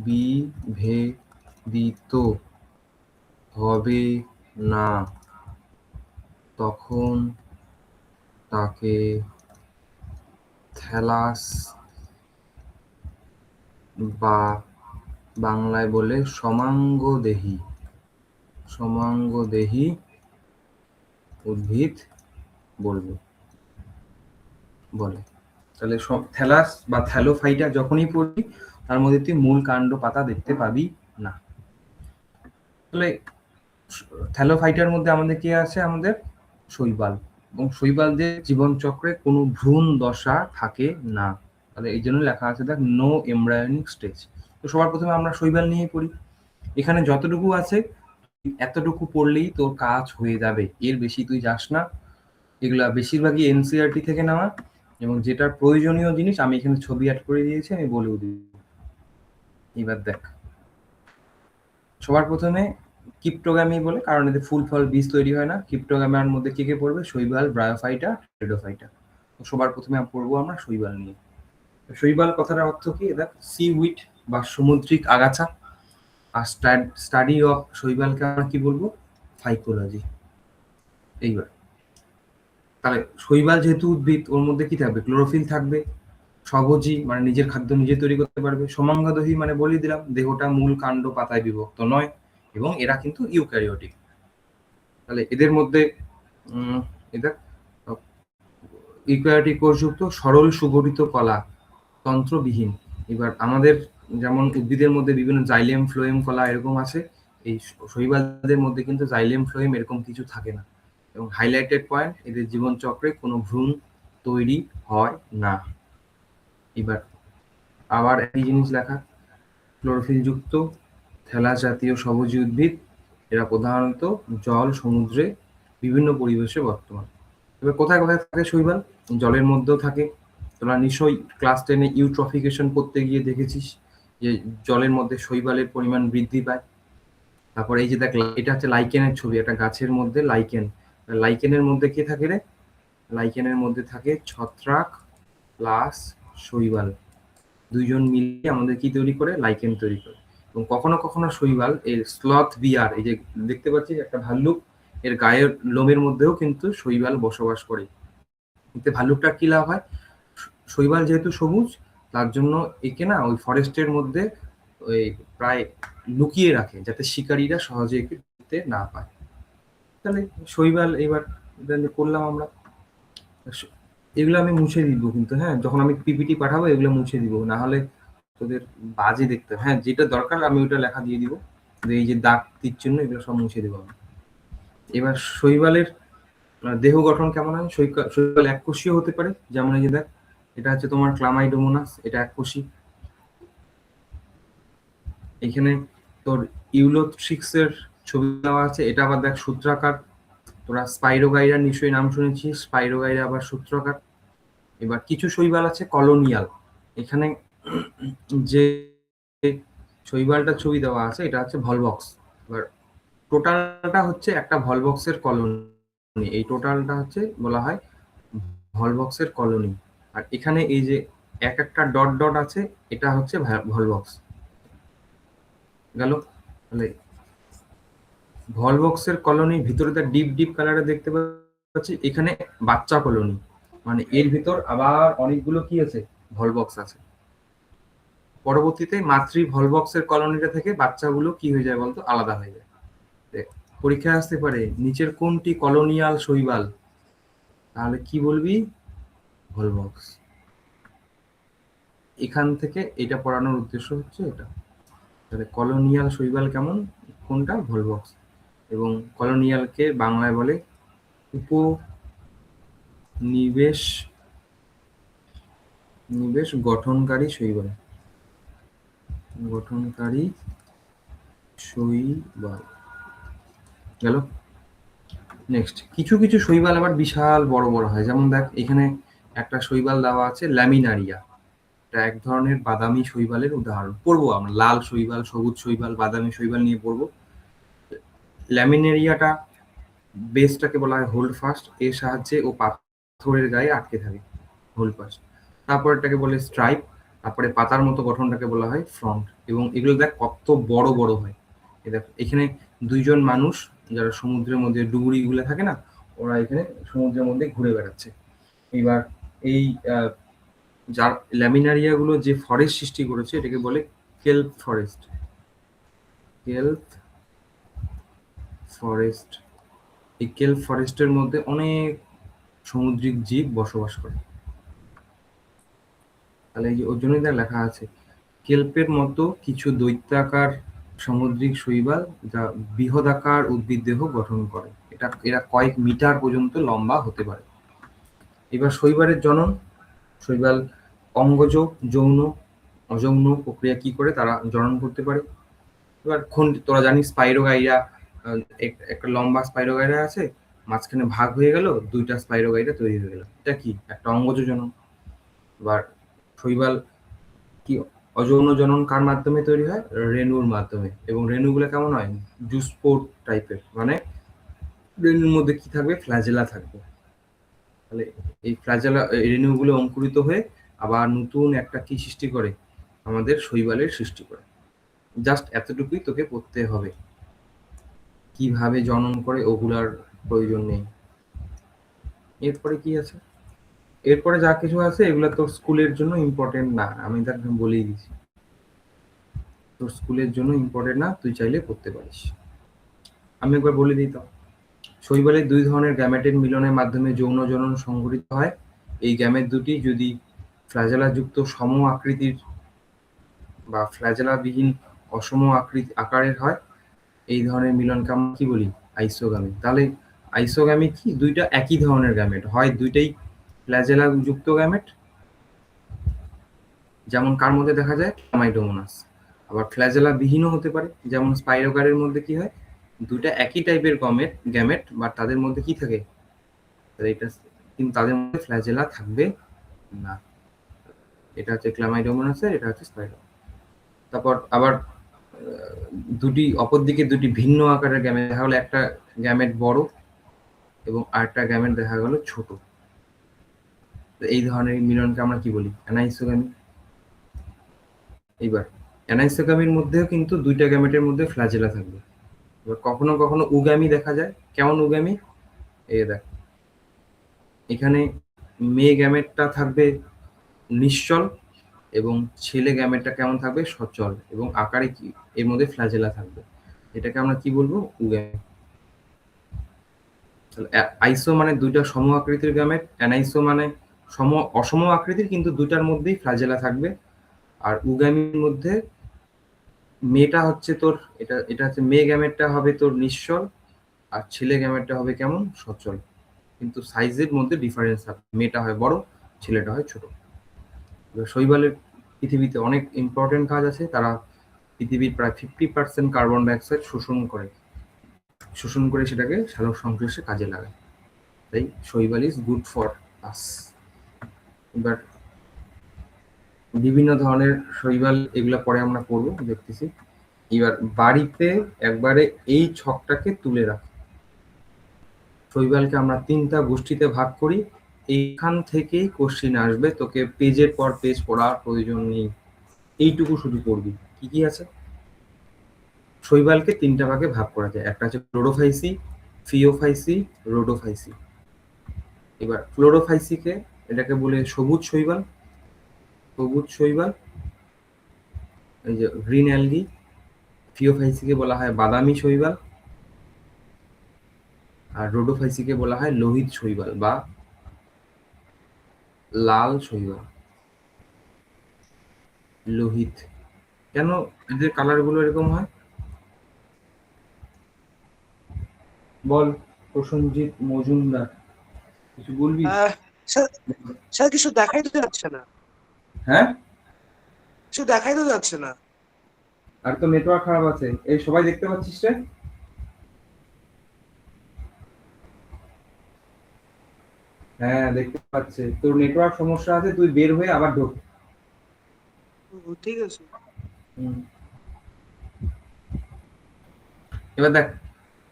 বিভেদিত হবে না, তখন তাকে থ্যালাস বা বাংলায় বলে সমাঙ্গদেহী উদ্ভিদ বলে। তাহলে থ্যালাস বা থ্যালোফাইটা যখনই পড়বি তার মধ্যে তুই মূল, কাণ্ড, পাতা দেখতে পাবি না। তাহলে থ্যালোফাইটার মধ্যে আমাদের কি আছে? আমাদের শৈবাল, এবং শৈবালদের জীবন চক্রে কোনো ভ্রূণ দশা থাকে না। তাহলে এই জন্য লেখা আছে দেখ, নো এমব্রায়োনিক স্টেজ। তো সবার প্রথমে আমরা শৈবাল নিয়ে পড়ি। এখানে যতটুকু আছে এতটুকু পড়লেই তোর কাজ হয়ে যাবে, এর বেশি তুই যাস না। এগুলা বেশিরভাগই এনসিইআরটি থেকে নেওয়া, এবং যেটার প্রয়োজনীয় জিনিস আমি এখানে ছবি অ্যাড করে দিয়েছি, আমি বলেও দিই। এবার দেখ, সবার প্রথমে ক্রিপ্টোগ্যামি বলে, কারণ এতে ফুল ফল বীজ তৈরি হয় না। ক্রিপ্টোগ্যামার মধ্যে কে কে পড়বে? শৈবাল, ব্রায়োফাইটা, টেরিডোফাইটা। সবার প্রথমে পড়বো আমরা শৈবাল নিয়ে। শৈবাল কথাটার অর্থ কি? দেখ, সি উইট বা সামুদ্রিক আগাছা। আর স্টাডি অফ শৈবালকে আমরা কি বলবো? ফাইকোলজি। এইবার তাহলে শৈবাল যেহেতু উদ্ভিদ, ওর মধ্যে কি থাকবে? ক্লোরোফিল থাকবে। স্বভোজী মানে নিজের খাদ্য নিজে তৈরি করতে পারবে। সমাঙ্গদহী মানে বলে দিলাম, দেহটা মূল, কাণ্ড, পাতায় বিভক্ত নয়, এবং এরা কিন্তু ইউক্যারিওটিক। তাহলে এদের মধ্যে এদের ইউক্যারিওটিক কোষযুক্ত সরল সুগঠিত কলা, তন্ত্রবিহীন। এবার আমাদের যেমন উদ্ভিদের মধ্যে বিভিন্ন জাইলেম, ফ্লোয়েম কলা এরকম আছে, এই শৈবালদের মধ্যে কিন্তু জাইলেম, ফ্লোয়েম এরকম কিছু থাকে না। এবং হাইলাইটেড পয়েন্ট, এদের জীবন চক্রে কোনো ভ্রূণ তৈরি হয় না। এবার আবার একই জিনিস লেখা, ক্লোরোফিল যুক্ত থ্যালাস জাতীয় সবুজ উদ্ভিদ, এরা প্রধানত জল, সমুদ্রে বিভিন্ন পরিবেশে বর্তমান। তো এবার কোথায় কোথায় থাকে শৈবাল? জলের মধ্যেও থাকে। তোরা নিশ্চয়ই ক্লাস 10-এ ইউট্রফিকেশন পড়তে গিয়ে দেখেছিস যে জলের মধ্যে শৈবালের পরিমাণ বৃদ্ধি পায়। তারপরে এই যে দেখ, এটা হচ্ছে লাইকেনের ছবি, একটা গাছের মধ্যে লাইকেন। লাইকেনের মধ্যে কি থাকে রে? লাইকেনের মধ্যে থাকে ছত্রাক প্লাস শৈবাল, দুইজন মিলে আমাদের কি তৈরি করে? লাইকেন তৈরি করে। এবং কখনো কখনো শৈবাল এর স্লথ বিয়ার, এই যে দেখতে পাচ্ছিস একটা ভাল্লুক, এর গায়ের লোমের মধ্যেও কিন্তু শৈবাল বসবাস করে। এতে ভাল্লুকটার কি লাভ হয়? শৈবাল যেহেতু সবুজ, তার জন্য একে না ওই ফরেস্টের মধ্যে ওই প্রায় লুকিয়ে রাখে, যাতে শিকারীরা সহজে একে দেখতে না পায়। তাহলে শৈবাল এবার করলাম আমরা। এগুলো আমি মুছে দিব কিন্তু, হ্যাঁ, যখন আমি পিপিটি পাঠাবো এগুলো মুছে দিব, না হলে তোদের বাজে দেখতে। হ্যাঁ, যেটা দরকার আমি ওটা লেখা দিয়ে দিব, এই যে দাগ তীর চিহ্ন এগুলো সব মুছে দেবো আমি। এবার শৈবালের দেহ গঠন কেমন হয়? শৈবাল এককোষীয় হতে পারে, যেমন এই যে দেখ, এটা হচ্ছে তোমার ক্লামাইডোমোনাস, এটা এককোষী। এখানে তোর ইউলোথ্রিক্সের ছবি দেওয়া আছে, এটা আবার দেখ সূত্রাকার। তোরা স্পাইরোগাইরা নিশ্চয়ই নাম শুনেছিস, স্পাইরোগাইরা আবার সূত্রাকার। এবার কিছু শৈবাল আছে কলোনিয়াল। এখানে যে শৈবালটা ছবি দেওয়া আছে এটা হচ্ছে ভলবক্স। এবার টোটালটা হচ্ছে একটা ভলবক্সের কলোনি, এই টোটালটা হচ্ছে বলা হয় ভলবক্সের কলোনি। আর এখানে এই যে এক একটা ডট ডট আছে, এটা হচ্ছে ভলবক্স গেল। তাহলে ভলবক্সের কলোনির ভিতরে তার ডিপ ডিপ কালারে দেখতে পাচ্ছি, এখানে বাচ্চা কলোনি, মানে এর ভিতর আবার অনেকগুলো কি আছে? ভলবক্স আছে। পরবর্তীতে মাতৃ ভলবক্সের কলোনিটা থেকে বাচ্চাগুলো কি হয়ে যায় বলতো? আলাদা হয়ে যায়। পরীক্ষায় আসতে পারে নিচের কোনটি কলোনিয়াল শৈবাল, তাহলে কি বলবি? ভলবক্স। এখান থেকে এটা পড়ানোর উদ্দেশ্য হচ্ছে এটা। তাহলে কলোনিয়াল শৈবাল কেমন, কোনটা? ভলবক্স। এবং কলোনিয়ালকে বাংলায় বলে উপনিবেশ গঠনকারী শৈবাল, গঠনকারী শৈবাল গেল। নেক্সট, কিছু কিছু শৈবাল আবার বিশাল বড় বড় হয়, যেমন দেখ এখানে একটা শৈবাল দেওয়া আছে ল্যামিনারিয়া, এটা এক ধরনের বাদামি শৈবালের উদাহরণ। পড়বো আমরা লাল শৈবাল, সবুজ শৈবাল, বাদামি শৈবাল নিয়ে পড়বো। ল্যামিনারিয়াটা বেসটাকে বলা হয় হোল্ড ফাস্ট, এর সাহায্যে ও পাথরের গায়ে আটকে থাকে, হোল্ড ফাস্ট। তারপর এটাকে বলে স্ট্রাইপ, তারপরে পাতার মতো গঠনটাকে বলা হয় ফ্রন্ট। এবং এগুলো দেখ কত বড় বড় হয়। দেখ এখানে দুইজন মানুষ যারা সমুদ্রের মধ্যে ডুবুরি গুলো থাকে না, ওরা এখানে সমুদ্রের মধ্যে ঘুরে বেড়াচ্ছে। এবার এই যার ল্যামিনারিয়া গুলো যে ফরেস্ট সৃষ্টি করেছে এটাকে বলে কেল্প ফরেস্ট। কেল্প ফরেস্ট, এই কেল্প ফরেস্টের মধ্যে অনেক সামুদ্রিক জীব বসবাস করে। তাহলে এই যে ওর জন্যই তার লেখা আছে কেল্পের মতো কিছু দৈত্যাকার সামুদ্রিক শৈবাল যা বৃহদাকার উদ্ভিদ দেহ গঠন করে, এরা কয়েক মিটার পর্যন্ত লম্বা হতে পারে। এবার শৈবালের জনন, শৈবাল অঙ্গজ, যৌন, অযৌন প্রক্রিয়া কি করে তারা জনন করতে পারে। এবার তোরা জানিস স্পাইরোগাইরা, একটা লম্বা স্পাইরোগাইরা আছে, মাঝখানে ভাগ হয়ে গেল, দুইটা স্পাইরোগাইরা তৈরি হয়ে গেল, এটা কি? একটা অঙ্গজ জনন। এবার শৈবাল কি অযৌন জনন কার মাধ্যমে তৈরি হয়? রেণুর মাধ্যমে। এবং রেণুগুলো কেমন হয়? জুস্পোর টাইপের, মানে রেণুর মধ্যে কি থাকবে? ফ্ল্যাজেলা থাকবে। তাহলে এই ফ্ল্যাজেলা, এই রেণুগুলো অঙ্কুরিত হয়ে আবার নতুন একটা কি সৃষ্টি করে? আমাদের শৈবালের সৃষ্টি করে। জাস্ট এতটুকুই তোকে পড়তে হবে, কিভাবে জনন করে ওগুলার প্রয়োজন নেই। এরপরে কি আছে? এরপরে যা কিছু আছে এগুলো তোর স্কুলের জন্য ইম্পর্টেন্ট না, আমি তার বলেই দিছি, তোর স্কুলের জন্য ইম্পর্টেন্ট না, তুই চাইলে পড়তে পারিস। আমি একবার বলে দিই তো, শৈবালের দুই ধরনের গ্যামেটের মিলনের মাধ্যমে যৌন জনন সংঘটিত হয়। এই গ্যামেট দুটি যদি ফ্ল্যাজেলাযুক্ত সম আকৃতির বা ফ্ল্যাজেলাবিহীন অসম আকারের হয়, এই ধরনের মিলনকে আমরা কি বলি? আইসোগামি। তাহলে আইসোগামি কি? দুইটা একই ধরনের গ্যামেট, হয় দুইটাই ফ্ল্যাজেলা যুক্ত গ্যামেট, যেমন কার মধ্যে দেখা যায়? ক্লামাইডোমোনাস। আবার ফ্ল্যাজেলা বিহীনও হতে পারে, যেমন স্পাইরোগারের মধ্যে কি হয়? দুইটা একই টাইপের গ্যামেট, বাট তাদের মধ্যে কি থাকে? এটা কিন্তু তাদের মধ্যে ফ্ল্যাজেলা থাকবে না। এটা হচ্ছে ক্লামাইডোমোনাসের, এটা হচ্ছে স্পাইরো। তারপর আবার অপরদিকে দুটি ভিন্ন আকারের গ্যামেট দেখা গেলো, একটা গ্যামেট বড় এবং আরেকটা গ্যামেট দেখা গেল ছোট। এই ধরনের মিলনকে আমরা কি বলি? অ্যানাইসোগামি। এইবার অ্যানাইসোগামির মধ্যেও কিন্তু দুইটা গ্যামেটের মধ্যে ফ্ল্যাজেলা থাকবে। এবার কখনো কখনো উগামি দেখা যায়। কেমন উগামি? এই দেখ, এখানে মেয়ে গ্যামেটটা থাকবে নিশ্চল এবং ছেলে গ্যামেটটা কেমন থাকবে? সচল, এবং আকারে কি এর মধ্যে ফ্ল্যাজেলা থাকবে। এটাকে আমরা কি বলবো? উগামি। আইসো মানে দুইটা সম আকৃতির গ্যামেট, অ্যানাইসো মানে অসম আকৃতির কিন্তু দুইটার মধ্যেই ফ্ল্যাজেলা থাকবে। আর উগামির মধ্যে মেয়েটা হচ্ছে তোর, এটা হচ্ছে মেয়ে গ্যামেটটা হবে তোর নিশ্চল, আর ছেলে গ্যামেটটা হবে কেমন? সচল। কিন্তু সাইজের মধ্যে ডিফারেন্স থাকে, মেয়েটা হয় বড়, ছেলেটা হয় ছোট। শৈবালের পৃথিবীতে অনেক ইম্পর্টেন্ট কাজ আছে। তারা পৃথিবীর প্রায় 50% কার্বন ডাইঅক্সাইড শোষণ করে সেটাকে সালোক সংশ্লেষে কাজে লাগায়। তাই শৈবাল ইজ গুড ফর আস। এবার বিভিন্ন ধরনের শৈবাল, এগুলা পরে আমরা পড়বো, দেখতেছি। এবার বাড়িতে একবারে এই ছকটাকে তুলে রাখি। শৈবালকে আমরা 3টা গোষ্ঠীতে ভাগ করি। এইখান থেকেই কোশ্চিন আসবে, তোকে পেজের পর পেজ পড়ার প্রয়োজন নেই, এইটুকু শুধু পড়বি। কি কি আছে? শৈবালকে 3টা ভাগে ভাগ করা যায়। একটা হচ্ছে ক্লোরোফাইসি, ফিওফাইসি, রোডোফাইসি। এবার ক্লোরোফাইসিকে এটাকে বলে সবুজ শৈবাল, এই যে গ্রিন অ্যালগি। ফিওফাইসিকে বলা হয় বাদামি শৈবাল, আর রোডোফাইসিকে বলা হয় লোহিত শৈবাল বা লাল শৈবাল। লোহিত কেন এদের কালার গুলো এরকম হয়? বল প্রসেনজিৎ মজুমদার, কিছু বলবি? স্যার, স্যার কিছু দেখাই তো যাচ্ছে না। হ্যাঁ, কিছু দেখাই তো যাচ্ছে না। আর তো নেটওয়ার্ক খারাপ আছে। এই সবাই দেখতে পাচ্ছিস রে? হ্যাঁ দেখতে পাচ্ছে। তোর নেটওয়ার্ক সমস্যা আছে, তুই বের হয়ে আবার ঢোক। ঠিক আছে। এবার দেখ,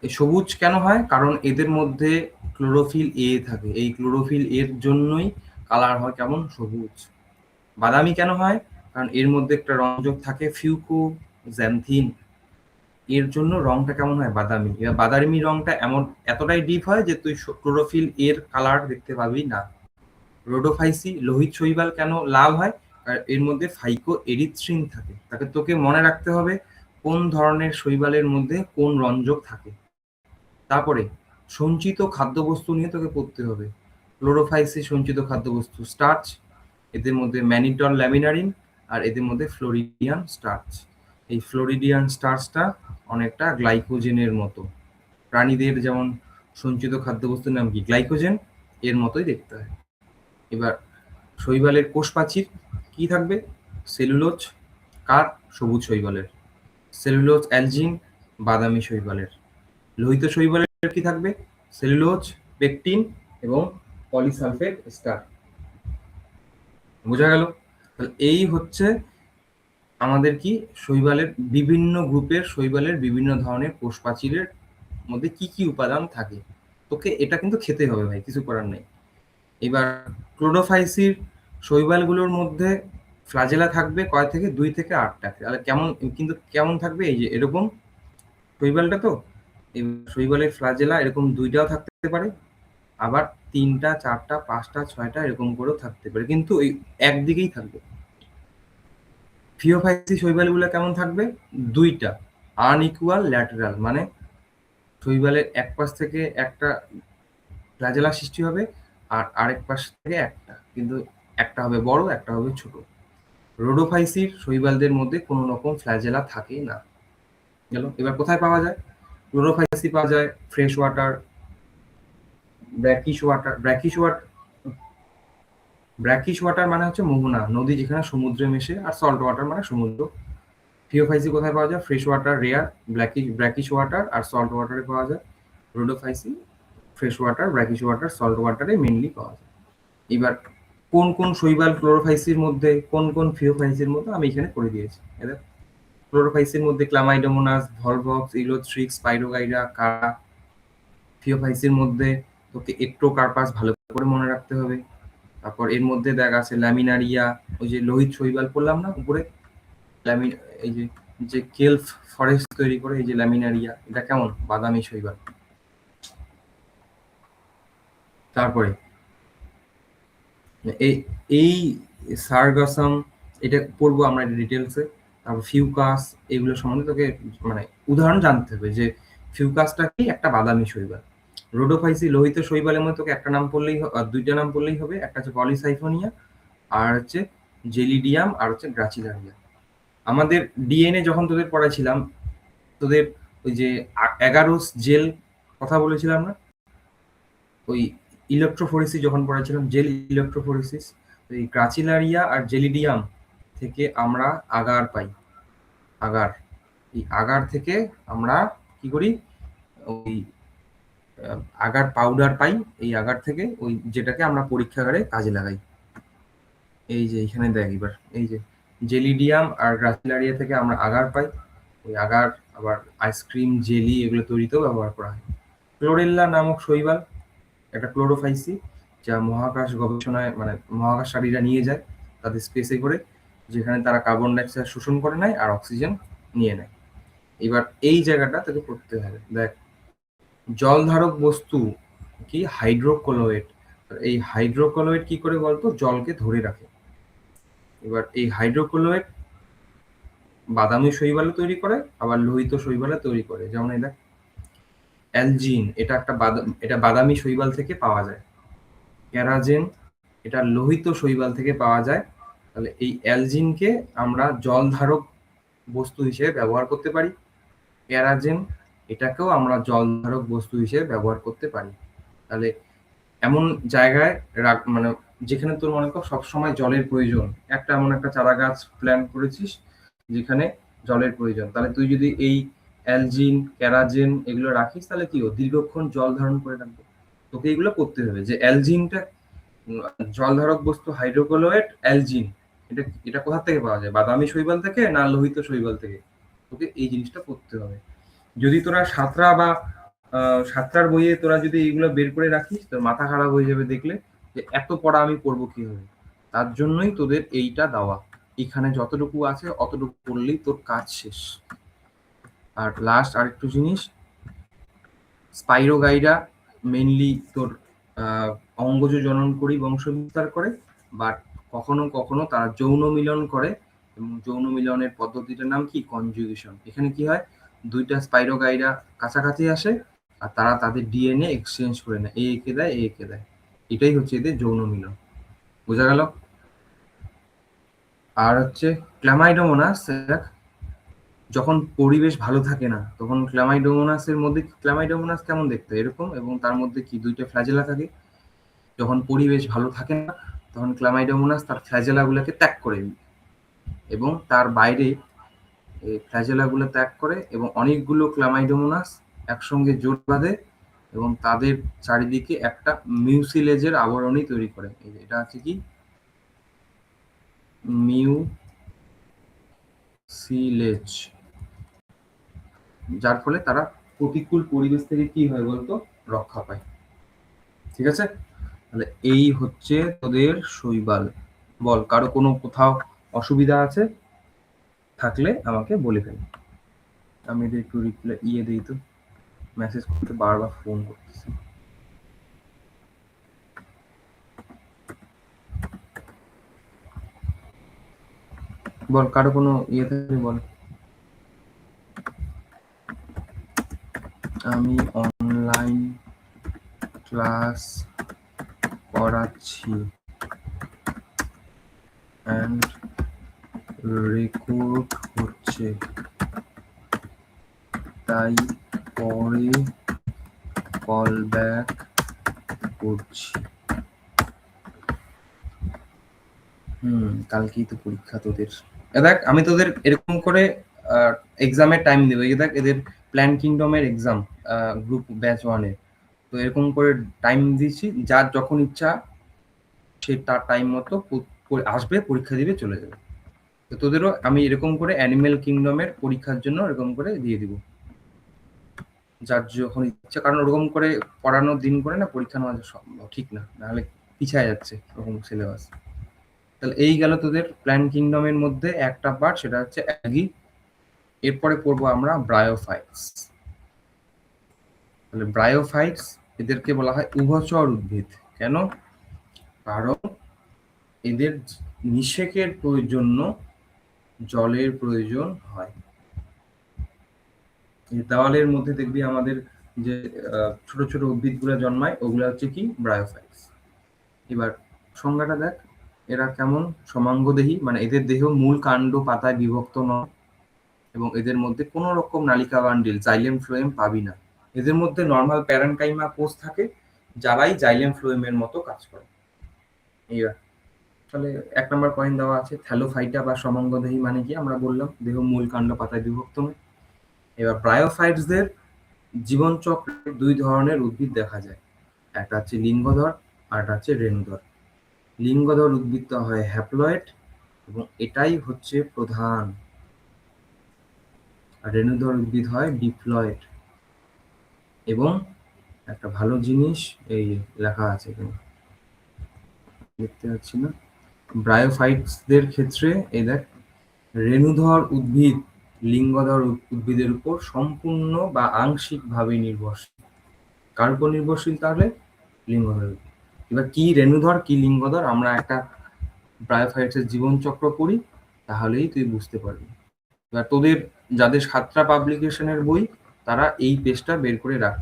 এই সবুজ কেন হয়? কারণ এদের মধ্যে ক্লোরোফিল এ থাকে। এই ক্লোরোফিল এর জন্যই কালার হয় কেমন? সবুজ। বাদামি কেন হয়? কারণ এর মধ্যে একটা রঞ্জক থাকে ফিউকোজ্যান্থিন, এর জন্য রংটা কেমন হয়? বাদামি। এবার বাদামি রংটা এতটাই ডিপ হয় যে তুই ক্লোরোফিল এর কালার দেখতে পাবি না। রোডোফাইসি লোহিত শৈবাল কেন লাল হয়? আর এর মধ্যে ফাইকো এরিথ্রিন থাকে। তোকে মনে রাখতে হবে কোন ধরনের শৈবালের মধ্যে কোন রঞ্জক থাকে। তারপরে সঞ্চিত খাদ্যবস্তু নিয়ে তোকে পড়তে হবে। ক্লোরোফাইসি সঞ্চিত খাদ্যবস্তু স্টার্চ, এদের মধ্যে ম্যানিটল ল্যামিনারিন, আর এদের মধ্যে ফ্লোরিডিয়ান স্টার্চ। এই ফ্লোরিডিয়ান স্টার্চটা অনেকটা গ্লাইকোজেনের মতো। প্রাণীদের যেমন সঞ্চিত খাদ্যবস্তুর নাম কি? গ্লাইকোজেন, এর মতোই দেখতে হয়। এবার শৈবালের কোষ প্রাচীর কি থাকবে? সেলুলোজ। কার? সবুজ শৈবালের। সেলুলোজ অ্যালজিন, বাদামি শৈবালের। লোহিত শৈবালের কি থাকবে? সেলুলোজ, পেকটিন এবং পলিসালফেট এস্টার। বোঝা গেল? তাহলে এই হচ্ছে আমাদের কি শৈবালের বিভিন্ন গ্রুপের, শৈবালের বিভিন্ন ধরনের কোষ প্রাচীরের মধ্যে কি কি উপাদান থাকে। তোকে এটা কিন্তু খেতে হবে ভাই, কিছু করার নেই। এবার ক্লোরোফাইসির শৈবালগুলোর মধ্যে ফ্লাজেলা থাকবে কয় থেকে? 2 থেকে 8টা। তাহলে কেমন থাকবে? এই যে এরকম শৈবালটা, তো এই শৈবালের ফ্লাজেলা এরকম 2টাও থাকতে পারে, আবার 3টা, 4টা, 5টা, 6টা এরকম করেও থাকতে পারে, কিন্তু এই একদিকেই থাকবে। ফিওফাইসি শৈবালগুলো কেমন থাকবে? 2টা, আনইকুয়াল ল্যাটেরাল, মানে শৈবালের এক পাশ থেকে একটা ফ্ল্যাজেলা সৃষ্টি হবে আর আরেক পাশ থেকে একটা, কিন্তু একটা হবে বড়, একটা হবে ছোট। রোডোফাইসির শৈবালদের মধ্যে কোনো রকম ফ্ল্যাজেলা থাকে না। গেল। এবার কোথায় পাওয়া যায়? ক্লোরোফাইসি পাওয়া যায় ফ্রেশ ওয়াটার, ব্র্যাকিশ ওয়াটার মানে হচ্ছে মোহনা, নদী যেখানে সমুদ্রে মেশে, আর সল্ট ওয়াটার মানে সমুদ্র। ফিওফাইসি কোথায় পাওয়া যায়? Fresh water rare, brackish water আর সল্ট ওয়াটারে পাওয়া যায়। Rhodophyceae fresh water, brackish water, salt ওয়াটারে মেনলি পাওয়া যায়। এবার কোন কোন শৈবাল ক্লোরোফাইসির মধ্যে, কোন কোন ফিওফাইসির মধ্যে আমি এখানে করে দিয়েছি। এদের ক্লোরোফাইসির মধ্যে ক্লামাইডোমোনাস, ভলভক্স, ইলোথ্রিক্স, স্পাইরোগাইরা, কারা। ফিওফাইসির মধ্যে তোকে একটোকার্পাস ভালো করে মনে রাখতে হবে। তারপর এর মধ্যে দেখা আছে ল্যামিনারিয়া, ওই যে লোহিত শৈবাল পড়লাম না উপরে, এই যে যে কেলফ ফরেস্ট তৈরি করে, এই যে ল্যামিনারিয়া, এটা কেমন বাদামি শৈবাল। তারপরে এই এই সারগাসাম, এটা পড়বো আমরা ডিটেলসে। তারপর ফিউকাস, এগুলো সম্বন্ধে তোকে মানে উদাহরণ জানতে হবে যে ফিউকাসটা কি, একটা বাদামি শৈবাল। রোডোফাইসি লোহিত শৈবালের মধ্যে তোকে একটা নাম পড়লেই, দুইটা নাম পড়লেই হবে, একটা হচ্ছে পলিসাইফোনিয়া আর হচ্ছে জেলিডিয়াম আর হচ্ছে গ্রাচিলারিয়া। আমাদের ডিএনএ যখন তোদের পড়াইছিলাম, তোদের ওই যে 11 জেল কথা বলেছিলাম না, ওই ইলেকট্রোফোরেসিস যখন পড়াইছিলাম, জেল ইলেকট্রোফোরেসিস, এই গ্রাচিলারিয়া আর জেলিডিয়াম থেকে আমরা আগার পাই। আগার, এই আগার থেকে আমরা কি করি, ওই আগার পাউডার পাই। এই আগার থেকে ওই যেটাকে আমরা পরীক্ষাগারে কাজে লাগাই। এই যে এখানে দেখ এবার, এই যে জেলিডিয়াম আর গ্রাচিলারিয়া থেকে আমরা আগার পাই। ওই আগার আবার আইসক্রিম, জেলি এগুলো তৈরিতেও ব্যবহার করা হয়। ক্লোরেল্লা নামক শৈবাল, একটা ক্লোরোফাইসি, যা মহাকাশ গবেষণায় মানে মহাকাশচারীরা নিয়ে যায় তাদের স্পেসে করে, যেখানে তারা কার্বন ডাইঅক্সাইড শোষণ করে নেয় আর অক্সিজেন নিয়ে নেয়। এবার এই জায়গাটা তাকে পড়তে হবে। দেখ, জলধারক বস্তু কি, হাইড্রোকলোয়েট। এই হাইড্রোকলোয়েট কি করে বলতো, জলকে ধরে রাখে। এবার এই হাইড্রোকলোয়েট বাদামি শৈবালে তৈরি করে, আবার লোহিত শৈবালে তৈরি করে। যেমন এই দেখ অ্যালজিন, এটা একটা এটা বাদামি শৈবাল থেকে পাওয়া যায়। ক্যারাজেন, এটা লোহিত শৈবাল থেকে পাওয়া যায়। তাহলে এই অ্যালজিনকে আমরা জলধারক বস্তু হিসেবে ব্যবহার করতে পারি। ক্যারাজেন, এটাকেও আমরা জলধারক বস্তু হিসেবে ব্যবহার করতে পারি। তাহলে এমন জায়গায় মানে যেখানে তোর মনে কর সবসময় জলের প্রয়োজন, একটা এমন একটা চারা গাছ প্ল্যান করেছিস যেখানে জলের প্রয়োজন, তাহলে তুই যদি এই অ্যালজিন, ক্যারাজেন এগুলো রাখিস, তাহলে কি দীর্ঘক্ষণ জল ধারণ করে রাখবে। তোকে এগুলো করতে হবে যে অ্যালজিনটা জলধারক বস্তু, হাইড্রোকলোয়েট, অ্যালজিন, এটা এটা কোথা থেকে পাওয়া যায়, বাদামি শৈবাল থেকে না লোহিত শৈবাল থেকে। তোকে এই জিনিসটা করতে হবে। যদি তোরা সাঁতরা বা সাঁতরার বইয়ে তোরা যদি এগুলো বের করে রাখিস, তোর মাথা খারাপ হয়ে যাবে দেখলে যে এত পড়া আমি পড়বো কিভাবে। তার জন্যই তোদের এইটা দেওয়া, এখানে যতটুকু আছে অতটুকু পড়লেই তোর কাজ শেষ। আর লাস্ট আরেকটু জিনিস, স্পাইরোগাইরা মেইনলি তোর অঙ্গজ জননকারী বংশ বিস্তার করে, বাট কখনো কখনো তারা যৌন মিলন করে, এবং যৌন মিলনের পদ্ধতিটার নাম কি, কনজুগেশন। এখানে কি হয়, দুইটা স্পাইরোগাইরা কাছাকাছি আসে আর তারা তাদের ডিএনএ এক্সচেঞ্জ করে নেয়, এ একে দেয়, এ একে দেয়। এটাই হচ্ছে এদের যৌন মিলন। বোঝা গেল? আর হচ্ছে ক্ল্যামাইডোমোনাস, যখন পরিবেশ ভালো থাকে না তখন ক্ল্যামাইডোমোনাসের মধ্যে, ক্ল্যামাইডোমোনাস কেমন দেখতে এরকম, এবং তার মধ্যে কি দুইটা ফ্ল্যাজেলা থাকে। যখন পরিবেশ ভালো থাকে না তখন ক্ল্যামাইডোমোনাস তার ফ্ল্যাজেলাগুলোকে ত্যাগ করে, এবং তার বাইরে এই ফ্ল্যাজেলাগুলো ত্যাগ করে, এবং অনেকগুলো ক্ল্যামাইডোমোনাস একসঙ্গে জোট বাঁধে এবং তাদের চারিদিকে একটা মিউসিলেজের আবরণী তৈরি করে। এটা হচ্ছে কি, মিউসিলেজ, যার ফলে তারা প্রতিকূল পরিবেশ থেকে কি হয় বলতো, রক্ষা পায়। ঠিক আছে, তাহলে এই হচ্ছে তোদের শৈবাল। বল, কারো কোনো কোথাও অসুবিধা আছে থাকলে আমাকে বলে ফেল। আমি এদের একটু রিপ্লাই দিই তো, মেসেজ করতে বারবার ফোন করতেছি। বল, কারো কোনো থাকলে বল। আমি অনলাইন ক্লাস করাচ্ছি এন্ড রেকর্ড হচ্ছে, তাই পরে কল ব্যাক করছি। কালকেই তো পরীক্ষা তোদের। দেখ, আমি তোদের এরকম করে এক্সামের টাইম দেবো। এই দেখ, এদের প্ল্যান কিংডমের এক্সাম গ্রুপ ব্যাচ 1-এর, তো এরকম করে টাইম দিয়েছি, যার যখন ইচ্ছা সে তার টাইম মতো আসবে, পরীক্ষা দিবে, চলে যাবে। তো তোদেরও আমি এরকম করে অ্যানিমেল কিংডমের পরীক্ষার জন্য এরকম করে দিয়ে দিব, যার যখন ইচ্ছা। কারণ ওরকম করে পড়ানোর দিন করে না পরীক্ষা নেওয়া সম্ভব ঠিক না, নাহলে পিছায় যাচ্ছে ওরকম সিলেবাস। তাহলে এই গেল তোদের প্ল্যান্ট কিংডমের মধ্যে একটা পার্ট, সেটা হচ্ছে অ্যালগি। এরপরে পড়বো আমরা ব্রায়োফাইটস। তাহলে ব্রায়োফাইটস এদেরকে বলা হয় উভচর উদ্ভিদ। কেন? কারণ এদের নিষেকের জন্য জলের প্রয়োজন হয়। দেওয়ালের মধ্যে দেখবি আমাদের যে ছোট ছোট উদ্ভিদগুলো জন্মায়, ওগুলো হচ্ছে কি ব্রায়োফাইটস। এবার সংজ্ঞাটা দেখ, এরা কেমন? সমাঙ্গদেহী, মানে এদের দেহ মূল কাণ্ড পাতায় বিভক্ত নয়, এবং এদের মধ্যে কোনো রকম নালিকা বান্ডিল জাইলেম ফ্লোয়েম পাবি না। এদের মধ্যে নর্মাল প্যারেনকাইমা কোষ থাকে, যারাই জাইলেম ফ্লোয়েমের মতো কাজ করে। এইবার তাহলে 1 নম্বর পয়েন্ট দেওয়া আছে, থ্যালোফাইটা বা সমাঙ্গদেহী মানে কি? আমরা বললাম দেহ মূল কাণ্ড পাতায় বিভক্ত নয়। এবার ব্রায়োফাইটসদের জীবনচক্রে 2 ধরনের উদ্ভিদ দেখা যায়, একটা হচ্ছে লিঙ্গধর আর একটা হচ্ছে রেণুধর। লিঙ্গধর উদ্ভিদটা হয় হ্যাপ্লয়েড এবং এটাই হচ্ছে প্রধান, আর রেণুধর উদ্ভিদ হয় ডিপ্লয়েড। এবং একটা ভালো জিনিস এই লেখা আছে এখানে, দেখতে পাচ্ছি না, ব্রায়োফাইটসদের ক্ষেত্রে এই দেখ, রেণুধর উদ্ভিদ লিঙ্গধর উদ্ভিদের উপর সম্পূর্ণ বা আংশিকভাবে নির্ভরশীল। কার উপর নির্ভরশীল? তাহলে লিঙ্গধর। এবার কি রেণুধর কি লিঙ্গধর আমরা একটা ব্রায়োফাইটসের জীবনচক্র পড়ি, তাহলেই তুই বুঝতে পারবি। এবার তোদের যাদের 7টা পাবলিকেশনের বই, তারা এই পেজটা বের করে রাখ।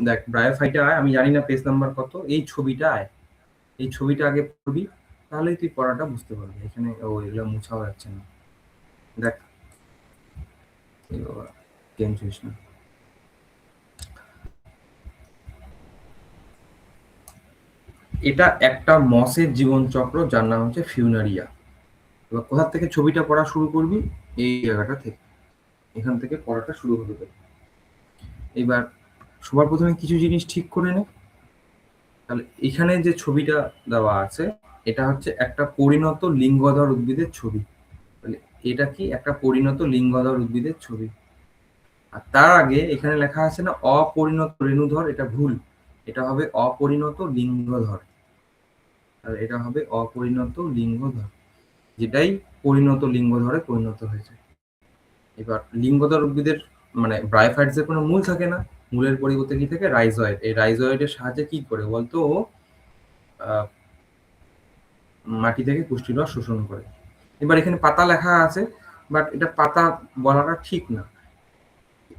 দেখ ব্রায়োফাইটা আয়, আমি জানি না পেজ নাম্বার কত, এই ছবিটা আয়, এই ছবিটা আগে পড়বি, তাহলেই তুই পড়াটা বুঝতে পারবি। এখানে এগুলো মুছাও যাচ্ছে না, দেখ টেনছিস না। এটা একটা মসের জীবনচক্র, যার নাম হচ্ছে ফিউনারিয়া। এবার কোথা থেকে ছবিটা পড়া শুরু করবি? এই জায়গাটা থেকে, এখান থেকে পড়াটা শুরু হতে পারে। এবার সবার প্রথমে কিছু জিনিস ঠিক করে নে। তাহলে এখানে যে ছবিটা দেওয়া আছে, এটা হচ্ছে একটা পরিণত লিঙ্গধর উদ্ভিদের ছবি। তাহলে এটা কি? একটা পরিণত লিঙ্গধর উদ্ভিদের ছবি। আর তার আগে এখানে লেখা আছে না অপরিণত রেণুধর, এটা ভুল, এটা হবে অপরিণত লিঙ্গধর। আর এটা হবে অপরিণত লিঙ্গধর, যেটাই পরিণত লিঙ্গধরে পরিণত হয়েছে। এবার লিঙ্গধর উদ্ভিদের মানে ব্রায়োফাইটসের কোনো মূল থাকে না, মূলের পরিবর্তে কি থাকে? রাইজয়েড। এই রাইজয়েডের সাহায্যে কি করে বলতো? মাটি থেকে পুষ্টির রস শোষণ করে। এবার এখানে পাতা লেখা আছে, বাট এটা পাতা বলাটা ঠিক না।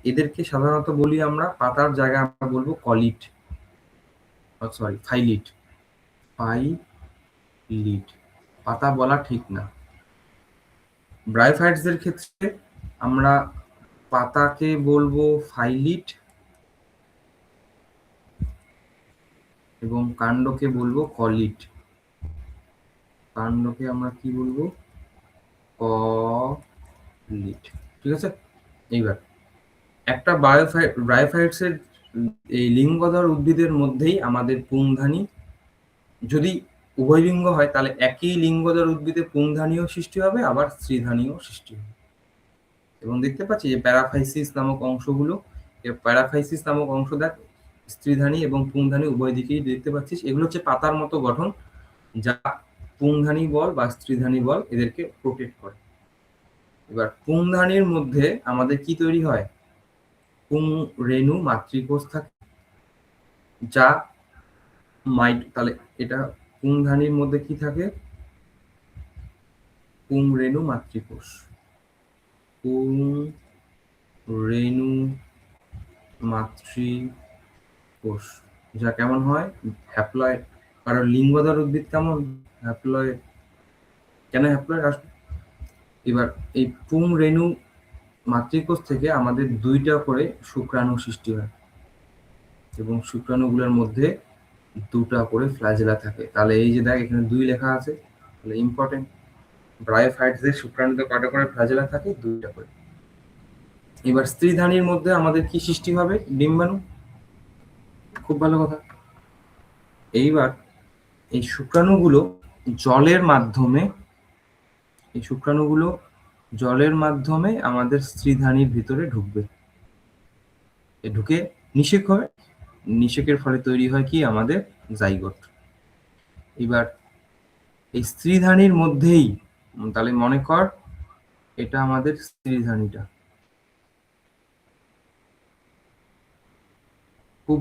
এদেরকে সাধারণত বলি আমরা পাতার জায়গায় আমরা বলবো কলিট, সরি ফাইলিট। ফাইলিট পাতা বলা ঠিক না। ব্রায়োফাইটসদের ক্ষেত্রে আমরা পাতাকে বলবো ফাইলিট এবং কাণ্ডকে বলবো কলিট। কাণ্ডকে আমরা কি বলবো? কলিট। ঠিক আছে? এইবার একটা ব্রায়োফাইটসের এই লিঙ্গধর উদ্ভিদের মধ্যেই আমাদের পুংধানী, যদি উভয় লিঙ্গ হয় তাহলে একই লিঙ্গধর উদ্ভিদে পুংধানীও সৃষ্টি হবে, আবার স্ত্রীধানীও সৃষ্টি হবে। এবং দেখতে পাচ্ছি যে প্যারাফাইসিস নামক অংশগুলো, প্যারাফাইসিস নামক অংশ দেখ, স্ত্রীধানী এবং পুংধানী উভয় দিকেই দেখতে পাচ্ছিস। এগুলো হচ্ছে পাতার মতো গঠন, যা পুংধানী বল বা স্ত্রীধানী বল এদেরকে প্রোটেক্ট করে। এবার পুংধানীর মধ্যে আমাদের কি তৈরি হয়? পুং রেণু মাতৃকোষ থাকে, যা তাহলে এটা পুংধানীর মধ্যে কি থাকে? পুং রেণু মাতৃকোষ। পুং রেণু মাতৃকোষ, যা কেমন হয়? হ্যাপ্লয়েড। কারণ লিঙ্গধর উদ্ভিদ কেমন? হ্যাপ্লয়েড। কেন হ্যাপ্লয়েড আসবে? এবার এই পুং রেণু মাতৃকোষ থেকে আমাদের 2টা করে শুক্রাণু সৃষ্টি হয়, এবং শুক্রাণুগুলোর মধ্যে 2টা করে ফ্ল্যাজেলা থাকে। তাহলে এই যে দেখ এখানে 2 লেখা আছে, তাহলে ইম্পর্টেন্ট। ব্রায়োফাইটসদের শুক্রাণুতে কয়টা করে ফ্ল্যাজেলা থাকে? 2টা করে। এবার স্ত্রীধানীর মধ্যে আমাদের কি সৃষ্টি হবে? ডিম্বাণু। খুব ভালো কথা। এইবার এই শুক্রাণুগুলো জলের মাধ্যমে আমাদের স্ত্রীধানীর ভিতরে ঢুকবে। ঢুকে নিষেক হয়, নিষেকের ফলে তৈরি হয় কি আমাদের জাইগোট। এবার এই স্ত্রীধানীর মধ্যেই, তাহলে মনে কর এটা আমাদের স্ত্রীধানীটা, খুব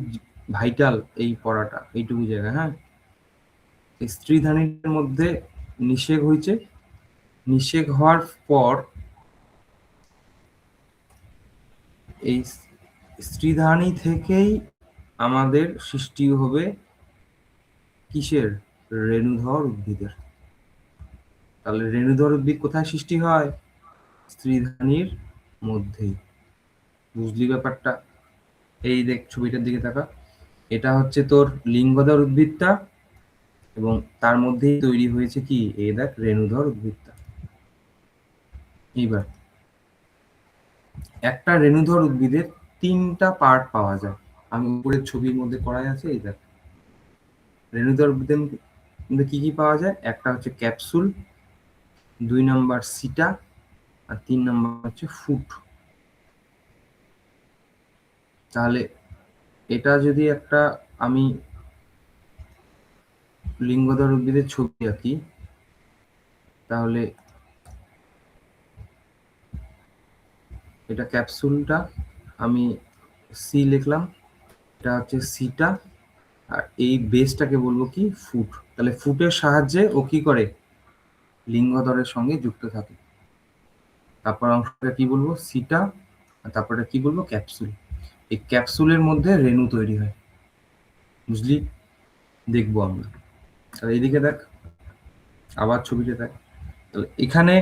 ভাইটাল এই পড়াটা, এইটুকু জায়গা। হ্যাঁ, এই স্ত্রীধানীর মধ্যে নিষেক হয়েছে, নিষেক হওয়ার পর এই স্ত্রীধানী থেকেই আমাদের সৃষ্টি হবে কিসের? রেণুধর উদ্ভিদের। তাহলে রেণুধর উদ্ভিদ কোথায় সৃষ্টি হয়? স্ত্রীধানীর মধ্যেই। বুঝলি ব্যাপারটা? এই দেখ, ছবিটার দিকে তাকা, এটা হচ্ছে তোর লিঙ্গধর উদ্ভিদটা, এবং তার মধ্যেই তৈরি হয়েছে কি, এই দেখ রেণুধর উদ্ভিদটা। এইবার একটা রেণুধর উদ্ভিদের 3টা পার্ট পাওয়া যায়। আমি উপরের ছবির মধ্যে করাই আছে, এই দেখ রেণুধর উদ্ভিদের মধ্যে কি কি পাওয়া যায়। একটা হচ্ছে ক্যাপসুল, 2 নাম্বার সিটা, আর 3 নাম্বার হচ্ছে ফুট। তাহলে এটা যদি একটা আমি লিঙ্গধর উদ্ভিদের ছবি আঁকি, তাহলে এটা ক্যাপসুলটা আমি সি লিখলাম, এটা হচ্ছে সিটা, আর এই বেসটাকে বলবো কি ফুট। তাহলে ফুটের সাহায্যে ও কি করে? লিঙ্গধরের সঙ্গে যুক্ত থাকে। তারপর অংশটা কি বলবো? সিটা, আর তারপরে কি বলবো? ক্যাপসুল। এই ক্যাপসুলের মধ্যে রেণু তৈরি হয়। বুঝলি? দেখবো আমরা। তাহলে এইদিকে দেখ, আবার ছবিটা দেখ। তাহলে এখানে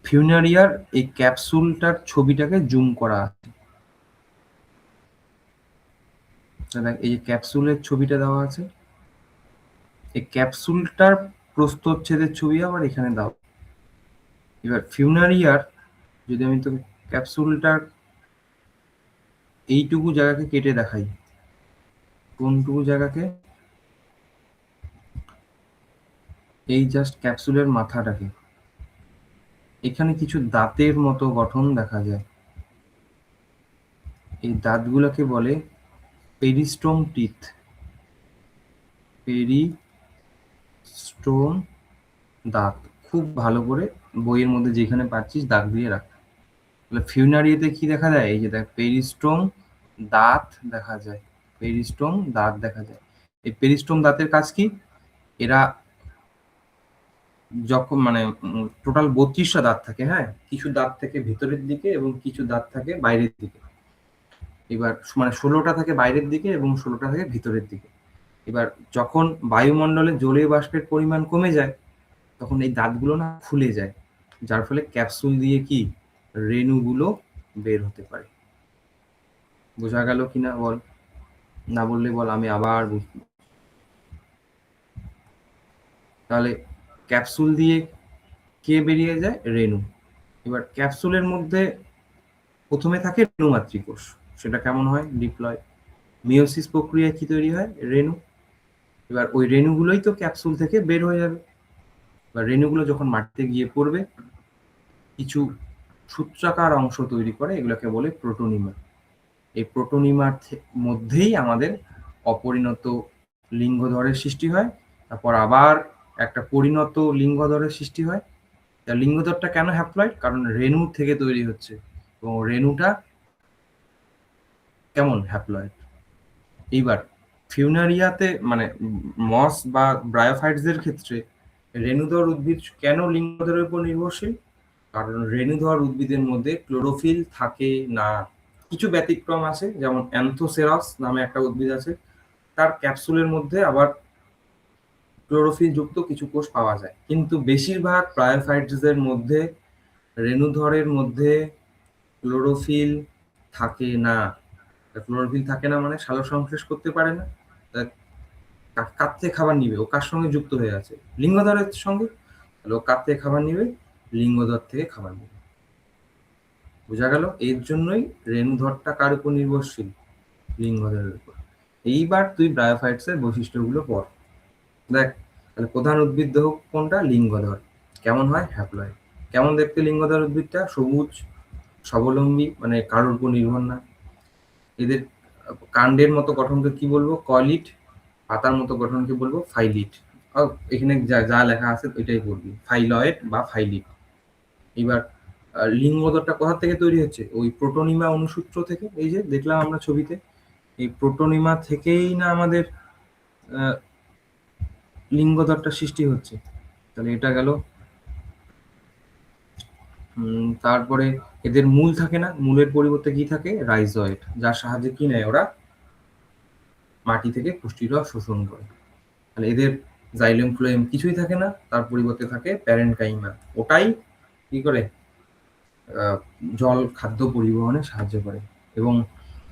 ফিউনারিয়ার এই ক্যাপসুলটার ছবিটাকে জুম করা আছে। দেখ, এই যে ক্যাপসুলের ছবিটা দেওয়া আছে, এই ক্যাপসুলটার প্রস্থচ্ছেদের ছবি আবার এখানে দাও। এবার ফিউনারিয়ার, যদি আমি তোকে ক্যাপসুলটার এইটুকু জায়গাকে কেটে দেখাই, কোনটুকু জায়গাকে? এই জাস্ট ক্যাপসুলের মাথাটাকে, এখানে কিছু দাঁতের মতো গঠন দেখা যায়। এই দাঁতগুলোকে বলে পেরিস্টোম টিথ। পেরিস্টোম দাঁত। খুব ভালো করে বইয়ের মধ্যে যেখানে পাচ্ছিস দাগ দিয়ে রাখ। তাহলে ফিউনারিয়াতে কি দেখা যায়? এই যে দেখ, পেরিস্টোম দাঁত দেখা যায়। পেরিস্টোম দাঁত দেখা যায়। এই পেরিস্টোম দাঁতের কাজ কি? এরা যখন মানে টোটাল 32টা দাঁত থাকে। হ্যাঁ, কিছু দাঁত থাকে ভিতরের দিকে এবং কিছু দাঁত থাকে বাইরের দিকে। এবার মানে 16টা থাকে বাইরের দিকে এবং 16টা থাকে ভিতরের দিকে। এবার যখন বায়ুমণ্ডলে জলীয় বাষ্পের পরিমাণ কমে যায়, তখন এই দাঁতগুলো না খুলে যায়, যার ফলে ক্যাপসুল দিয়ে কি রেণুগুলো বের হতে পারে। বোঝা গেল কিনা বল? না বললে বল, আমি আবার বুঝবো। তাহলে ক্যাপসুল দিয়ে কে বেরিয়ে যায়? রেণু। এবার ক্যাপসুলের মধ্যে প্রথমে থাকে রেণু মাতৃকোষ। সেটা কেমন হয়? ডিপ্লয়। মিওসিস প্রক্রিয়ায় কি তৈরি হয়? রেণু। এবার ওই রেণুগুলোই তো ক্যাপসুল থেকে বের হয়ে যাবে। এবার রেণুগুলো যখন মাটিতে গিয়ে পড়বে, কিছু সূত্রাকার অংশ তৈরি করে, এগুলোকে বলে প্রোটোনিমা। এই প্রোটোনিমার মধ্যেই আমাদের অপরিণত লিঙ্গধরের সৃষ্টি হয়। তারপর আবার একটা পরিণত লিঙ্গধরের সৃষ্টি হয়। লিঙ্গধরটা কেন হ্যাপ্লয়েড? কারণ রেণু থেকে তৈরি হচ্ছে, এবং রেণুটা কেমন? হ্যাপ্লয়েড। এইবার ফিউনারিয়াতে মানে মস বা ব্রায়োফাইটসদের ক্ষেত্রে রেণুধর উদ্ভিদ কেন লিঙ্গধরের উপর নির্ভরশীল? কারণ রেণুধর উদ্ভিদের মধ্যে ক্লোরোফিল থাকে না। কিছু ব্যতিক্রম আছে, যেমন অ্যান্থোসেরাস নামে একটা উদ্ভিদ আছে, তার ক্যাপসুলের মধ্যে আবার ক্লোরোফিল যুক্ত কিছু কোষ পাওয়া যায়। কিন্তু বেশিরভাগ ব্রায়োফাইটসদের মধ্যে রেণুধরের মধ্যে ক্লোরোফিল থাকে না। ক্লোরোফিল থাকে না মানে সালোকসংশ্লেষ করতে পারে না। কার থেকে খাবার নিবে? ও কার সঙ্গে যুক্ত হয়ে আছে? লিঙ্গধরের সঙ্গে। তাহলে ও কার থেকে খাবার নিবে? লিঙ্গধর থেকে খাবার নিবে। বোঝা গেল? এর জন্যই রেণুধরটা কার উপর নির্ভরশীল? লিঙ্গধরের উপর। এইবার তুই ব্রায়োফাইটস এর বৈশিষ্ট্যগুলো পড়। দেখ, তাহলে প্রধান উদ্ভিদ দেহ কোনটা? লিঙ্গধর। কেমন হয়? হ্যাপ্লয়েড। কেমন দেখতে লিঙ্গধর উদ্ভিদটা? সবুজ, স্বাবলম্বী, মানে কারোর উপর নির্ভর না। এদের কাণ্ডের মতো গঠনকে কি বলবো? কয়লিট। পাতার মতো গঠনকে বলবো ফাইলিট। এখানে যা যা লেখা আছে ওইটাই বলবি, ফাইলয়েড বা ফাইলিট। এবার লিঙ্গধরটা কোথা থেকে তৈরি হচ্ছে? ওই প্রোটোনিমা অনুসূত্র থেকে। এই যে দেখলাম আমরা ছবিতে, এই প্রোটোনিমা থেকেই না আমাদের লিঙ্গধরটা সৃষ্টি হচ্ছে। তাহলে এটা গেল। তারপরে এদের মূল থাকে না, মূলের পরিবর্তে কি থাকে? রাইজয়েড, যার সাহায্যে কি নেয় ওরা? মাটি থেকে পুষ্টির রস শোষণ করে। তাহলে এদের জাইলেম ফ্লোয়েম কিছুই থাকে না, তার পরিবর্তে থাকে প্যারেনকাইমা। ওটাই কি করে? জল খাদ্য পরিবহনে সাহায্য করে। এবং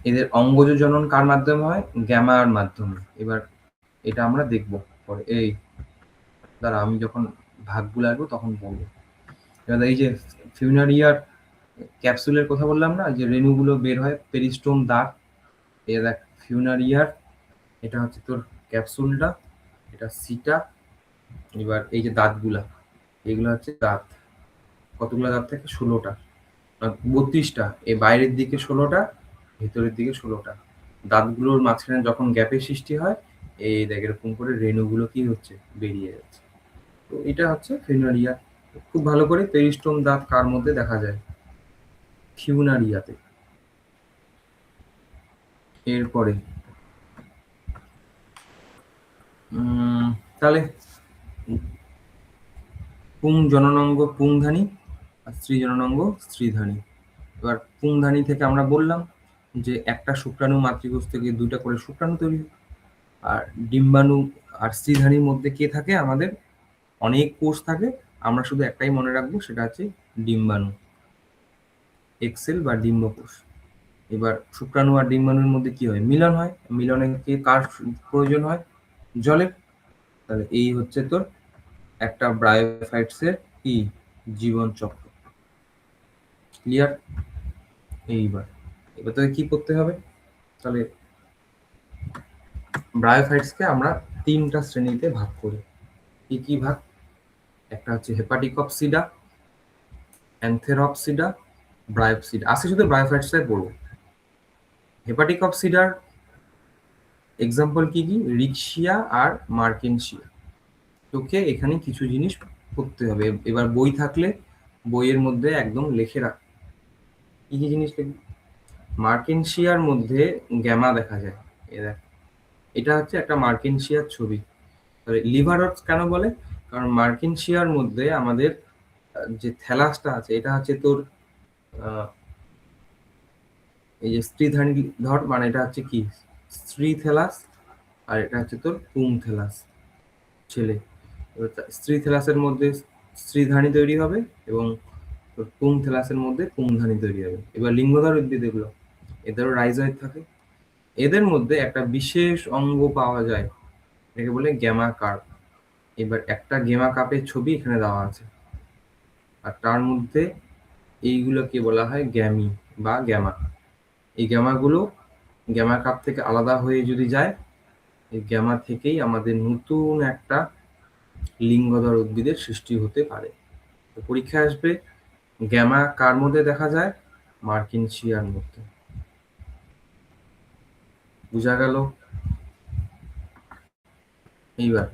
এদের অঙ্গজ জনন কার মাধ্যমে হয়? গ্যামার মাধ্যমে। এবার এটা আমরা দেখব পরে। এই দাঁড়া, আমি যখন ভাগগুলো আসবো তখন বলবো। এবার এই যে ফিউনারিয়ার ক্যাপসুলের কথা বললাম না, যে রেণুগুলো বের হয়, পেরিস্টোম দাঁত। এ দেখ ফিউনারিয়ার, এটা হচ্ছে তোর ক্যাপসুলটা, এটা সিটা। এবার এই যে দাঁতগুলা, এগুলো হচ্ছে দাঁত। কতগুলো দাঁত থাকে? 16টা, 32টা। এই বাইরের দিকে 16টা, ভেতরের দিকে 16টা। দাঁতগুলোর মাঝখানে যখন গ্যাপের সৃষ্টি হয়, এই দেখ এরকম করে রেণুগুলো কি হচ্ছে? বেরিয়ে যাচ্ছে। তো এটা হচ্ছে ফিউনারিয়া। খুব ভালো করে পেরিস্টোম দাঁত কার মধ্যে দেখা যায়? ফিউনারিয়াতে। এরপরে তাহলে পুং জননাঙ্গ পুংধানী, আর স্ত্রী জননাঙ্গ স্ত্রীধানী। এবার পুংধানী থেকে আমরা বললাম যে একটা শুক্রাণু মাতৃকোষ থেকে 2টা করে শুক্রাণু তৈরি হয়। আর ডিম্বাণু আর স্ত্রীধানীর মধ্যে কে থাকে? আমাদের অনেক কোষ থাকে, আমরা শুধু একটাই মনে রাখবো, সেটা হচ্ছে ডিম্বাণু, এক্সেল বা ডিম্বকোষ। এবার শুক্রাণু আর ডিম্বাণুর মধ্যে কি হয়? মিলন হয়। মিলনে কে কার প্রয়োজন হয়? জলের। তাহলে এই হচ্ছে তোর একটা ব্রায়োফাইটস এর কি জীবন চক্র। ক্লিয়ার? এইবার এবার তোকে কি করতে হবে? তাহলে ব্রায়োফাইটসকে আমরা 3টা শ্রেণীতে ভাগ করি। কি কি ভাগ? একটা হচ্ছে হেপাটিকপসিডা, অ্যানথেরপসিডা, ব্রায়োপসিডা। আজকে শুধু ব্রায়োফাইটসটাই পড়বো। হেপাটিকপসিডার এক্সাম্পল কি কি? রিকশিয়া আর মার্কেনশিয়া। তোকে এখানে কিছু জিনিস করতে হবে। এবার বই থাকলে বইয়ের মধ্যে একদম লিখে রাখ কি কি জিনিস লিখবি। মার্কেনশিয়ার মধ্যে গ্যামা দেখা যায়। এ দেখ, এটা হচ্ছে একটা মার্কেনশিয়ার ছবি। লিভার রডস কেন বলে? কারণ মার্কেনশিয়ার মধ্যে আমাদের যে থ্যালাসটা আছে, এটা হচ্ছে তোর এই যে স্ত্রীধানী ধর, মানে এটা হচ্ছে কি? স্ত্রী থ্যালাস। আর এটা হচ্ছে তোর পুং থ্যালাস, ছেলে। স্ত্রী থ্যালাসের মধ্যে স্ত্রীধানী তৈরি হবে এবং পুং থ্যালাসের মধ্যে পুংধানী তৈরি হবে। এবার লিঙ্গধর উদ্ভিদ এগুলো, এদেরও রাইজয়েড থাকে। এদের মধ্যে একটা বিশেষ অঙ্গ পাওয়া যায়, এটাকে বলে গ্যামা কার্প। এবার একটা গ্যামা কাপের ছবি এখানে দেওয়া আছে, আর তার মধ্যে এইগুলোকে বলা হয় গ্যামি বা গ্যামা। এই গ্যামাগুলো গ্যামা কাপ থেকে আলাদা হয়ে যদি যায়, এই গ্যামা থেকেই আমাদের নতুন একটা লিঙ্গধর উদ্ভিদের সৃষ্টি হতে পারে। তো পরীক্ষায় আসবে গ্যামা কার মধ্যে দেখা যায়? মার্কেনশিয়ার মধ্যে। বোঝা গেল? এইবার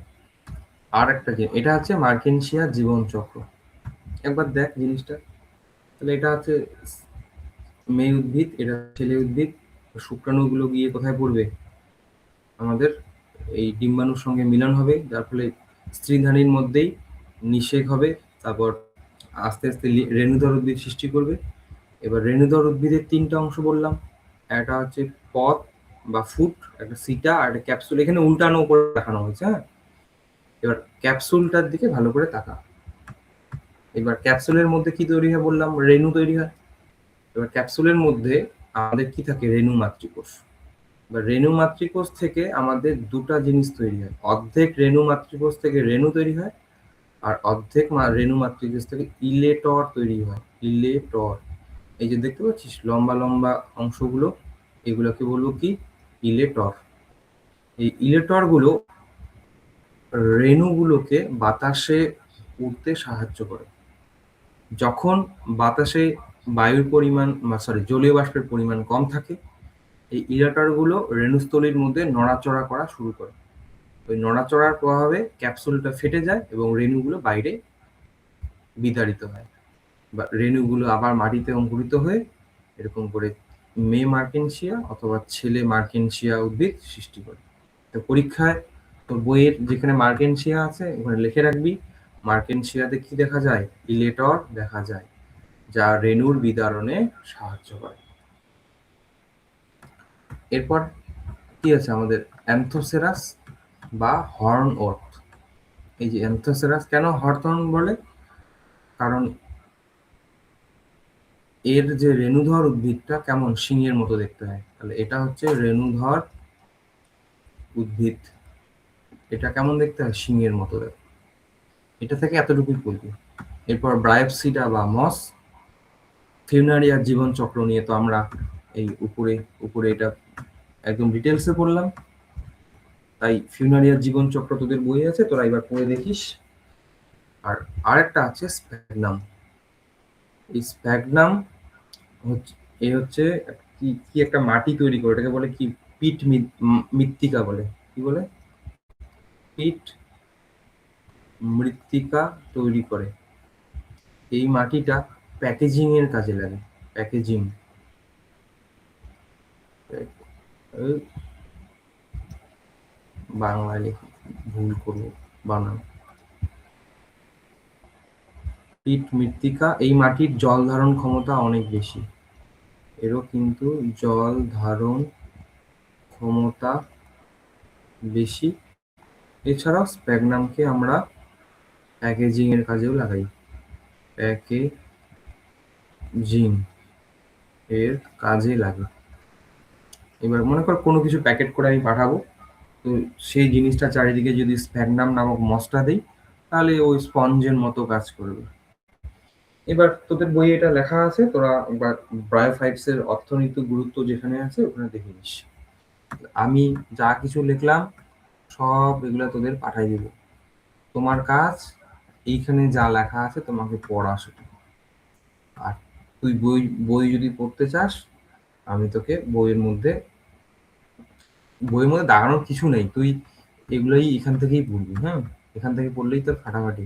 আর একটা এটা হচ্ছে মার্কেনশিয়া জীবন চক্র। একবার দেখ জিনিসটা। তাহলে এটা হচ্ছে মেয়ে উদ্ভিদ, এটা ছেলে উদ্ভিদ। শুক্রাণুগুলো গিয়ে কোথায় পড়বে? আমাদের এই ডিম্বাণুর সঙ্গে মিলন হবে, যার ফলে স্ত্রীধানীর মধ্যেই নিষেক হবে। তারপর আস্তে আস্তে রেণুধর উদ্ভিদ সৃষ্টি করবে। এবার রেণুধর উদ্ভিদের 3টা অংশ বললাম। একটা হচ্ছে পদ বা ফুট, একটা সিটা, আর একটা ক্যাপসুল। এখানে উল্টানো করে দেখানো হয়েছে। হ্যাঁ, এবার ক্যাপসুলটার দিকে ভালো করে তাকা। এবার ক্যাপসুলের মধ্যে কি তৈরি হয় বললাম? রেণু তৈরি হয়। এবার ক্যাপসুলের মধ্যে আমাদের কি থাকে? রেণু মাতৃকোষ। এবার রেণু মাতৃকোষ থেকে আমাদের 2টা জিনিস তৈরি হয়। অর্ধেক রেণু মাতৃকোষ থেকে রেণু তৈরি হয়, আর অর্ধেক রেণু মাতৃকোষ থেকে ইলেটর তৈরি হয়। ইলেটর। এই যে দেখতে পাচ্ছিস লম্বা লম্বা অংশগুলো, এগুলোকে বলবো কি, ইলেটর। এই ইলেটর গুলো রেণুগুলোকে বাতাসে উড়তে সাহায্য করে। যখন বাতাসে বায়ুর পরিমাণ, জলীয় বাষ্পের পরিমাণ কম থাকে, এই ইলেটর গুলো রেণুস্থলীর মধ্যে নড়াচড়া করা শুরু করে। ওই নড়াচড়ার প্রভাবে ক্যাপসুলটা ফেটে যায় এবং রেণুগুলো বাইরে বিতাড়িত হয়, বা রেণুগুলো আবার মাটিতে অঙ্কুরিত হয়ে এরকম করে মেয়ে মার্কেনশিয়া অথবা ছেলে মার্কেনশিয়া উদ্ভিদ সৃষ্টি করে। তো পরীক্ষায় তোর বইয়ের যেখানে মার্কেনশিয়া আছে ওখানে লিখে রাখবি, মার্কেনশিয়াতে কি দেখা যায়, ইলেটর দেখা যায়, যা রেণুর বিদারণে সাহায্য করে। এরপর কি আছে আমাদের, অ্যান্থোসেরাস বা হর্ন ওট। এই যে অ্যান্থোসেরাস কেন হর্ন বলে, কারণ এর যে রেণুধর উদ্ভিদটা কেমন শিঙের মতো দেখতে হয়, তাহলে এটা হচ্ছে রেণুধর উদ্ভিদ। এটা কেমন দেখতে হয়, শিঙের মতো দেখতে। এটা থেকে এতটুকুই বলবি। এরপর ব্রায়োপসিডা বা মস, ফিউনারিয়ার জীবন চক্র নিয়ে তো আমরা এই উপরে উপরে এটা একদম ডিটেলসে পড়লাম, তাই ফিউনারিয়ার জীবন চক্র তোদের বই আছে, তোরা এবার পড়ে দেখিস। আর আরেকটা আছে স্প্যাগনাম। এই স্প্যাগনাম হচ্ছে, এই হচ্ছে কি কি একটা মাটি তৈরি করে, এটাকে বলে কি, পিট মৃত্তিকা বলে, কি বলে, পিট মৃত্তিকা তৈরি করে। এই মাটিটা প্যাকেজিং এর কাজে লাগে, প্যাকেজিং। বাংলায় ভুল করবো বানান। পিট মৃত্তিকা, এই মাটির জল ধারণ ক্ষমতা অনেক বেশি, এরও কিন্তু জল ধারণ ক্ষমতা বেশি। এছাড়াও স্প্যাগনামকে আমরা প্যাকেজিং এর কাজেও লাগাই, প্যাকেজিং এর কাজে লাগে। এবার মনে কর কোনো কিছু প্যাকেট করে আমি পাঠাবো, তো সেই জিনিসটা চারিদিকে যদি স্প্যাগনাম নামক মসটা দিই, তাহলে ওই স্পঞ্জের মতো কাজ করবে। এবার তোদের বইয়ে এটা লেখা আছে, তোরা ব্রায়োফাইটস এর অর্থনৈতিক গুরুত্ব যেখানে আছে ওখানে দেখে নিস। আমি যা কিছু লিখলাম সব এগুলা তোদের পাঠাই দেবো। তোমার কাজ এইখানে যা লেখা আছে তোমাকে পড়া শুধু। আর তুই বই বই যদি পড়তে চাস, আমি তোকে বইয়ের মধ্যে দাগানোর কিছু নেই, তুই এগুলোই এখান থেকেই পড়বি। হ্যাঁ, এখান থেকে পড়লেই তোর ফাটাফাটি।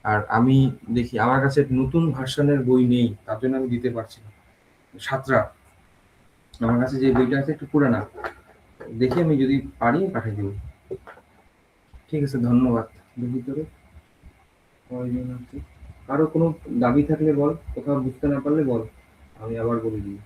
আর আমি দেখি আমার কাছে নতুন ভার্সনের বই নেই, তার জন্য আমি দিতে পারছি না। সাতরা, আমার কাছে যে বইটা আছে একটু পুরানা, দেখি আমি যদি পারি পাঠিয়ে দেবো। ঠিক আছে, ধন্যবাদ। দেখি তোরে কয়জন আছে, কারো কোনো দাবি থাকলে বল, কোথাও বুঝতে না পারলে বল, আমি আবার বলে দিই।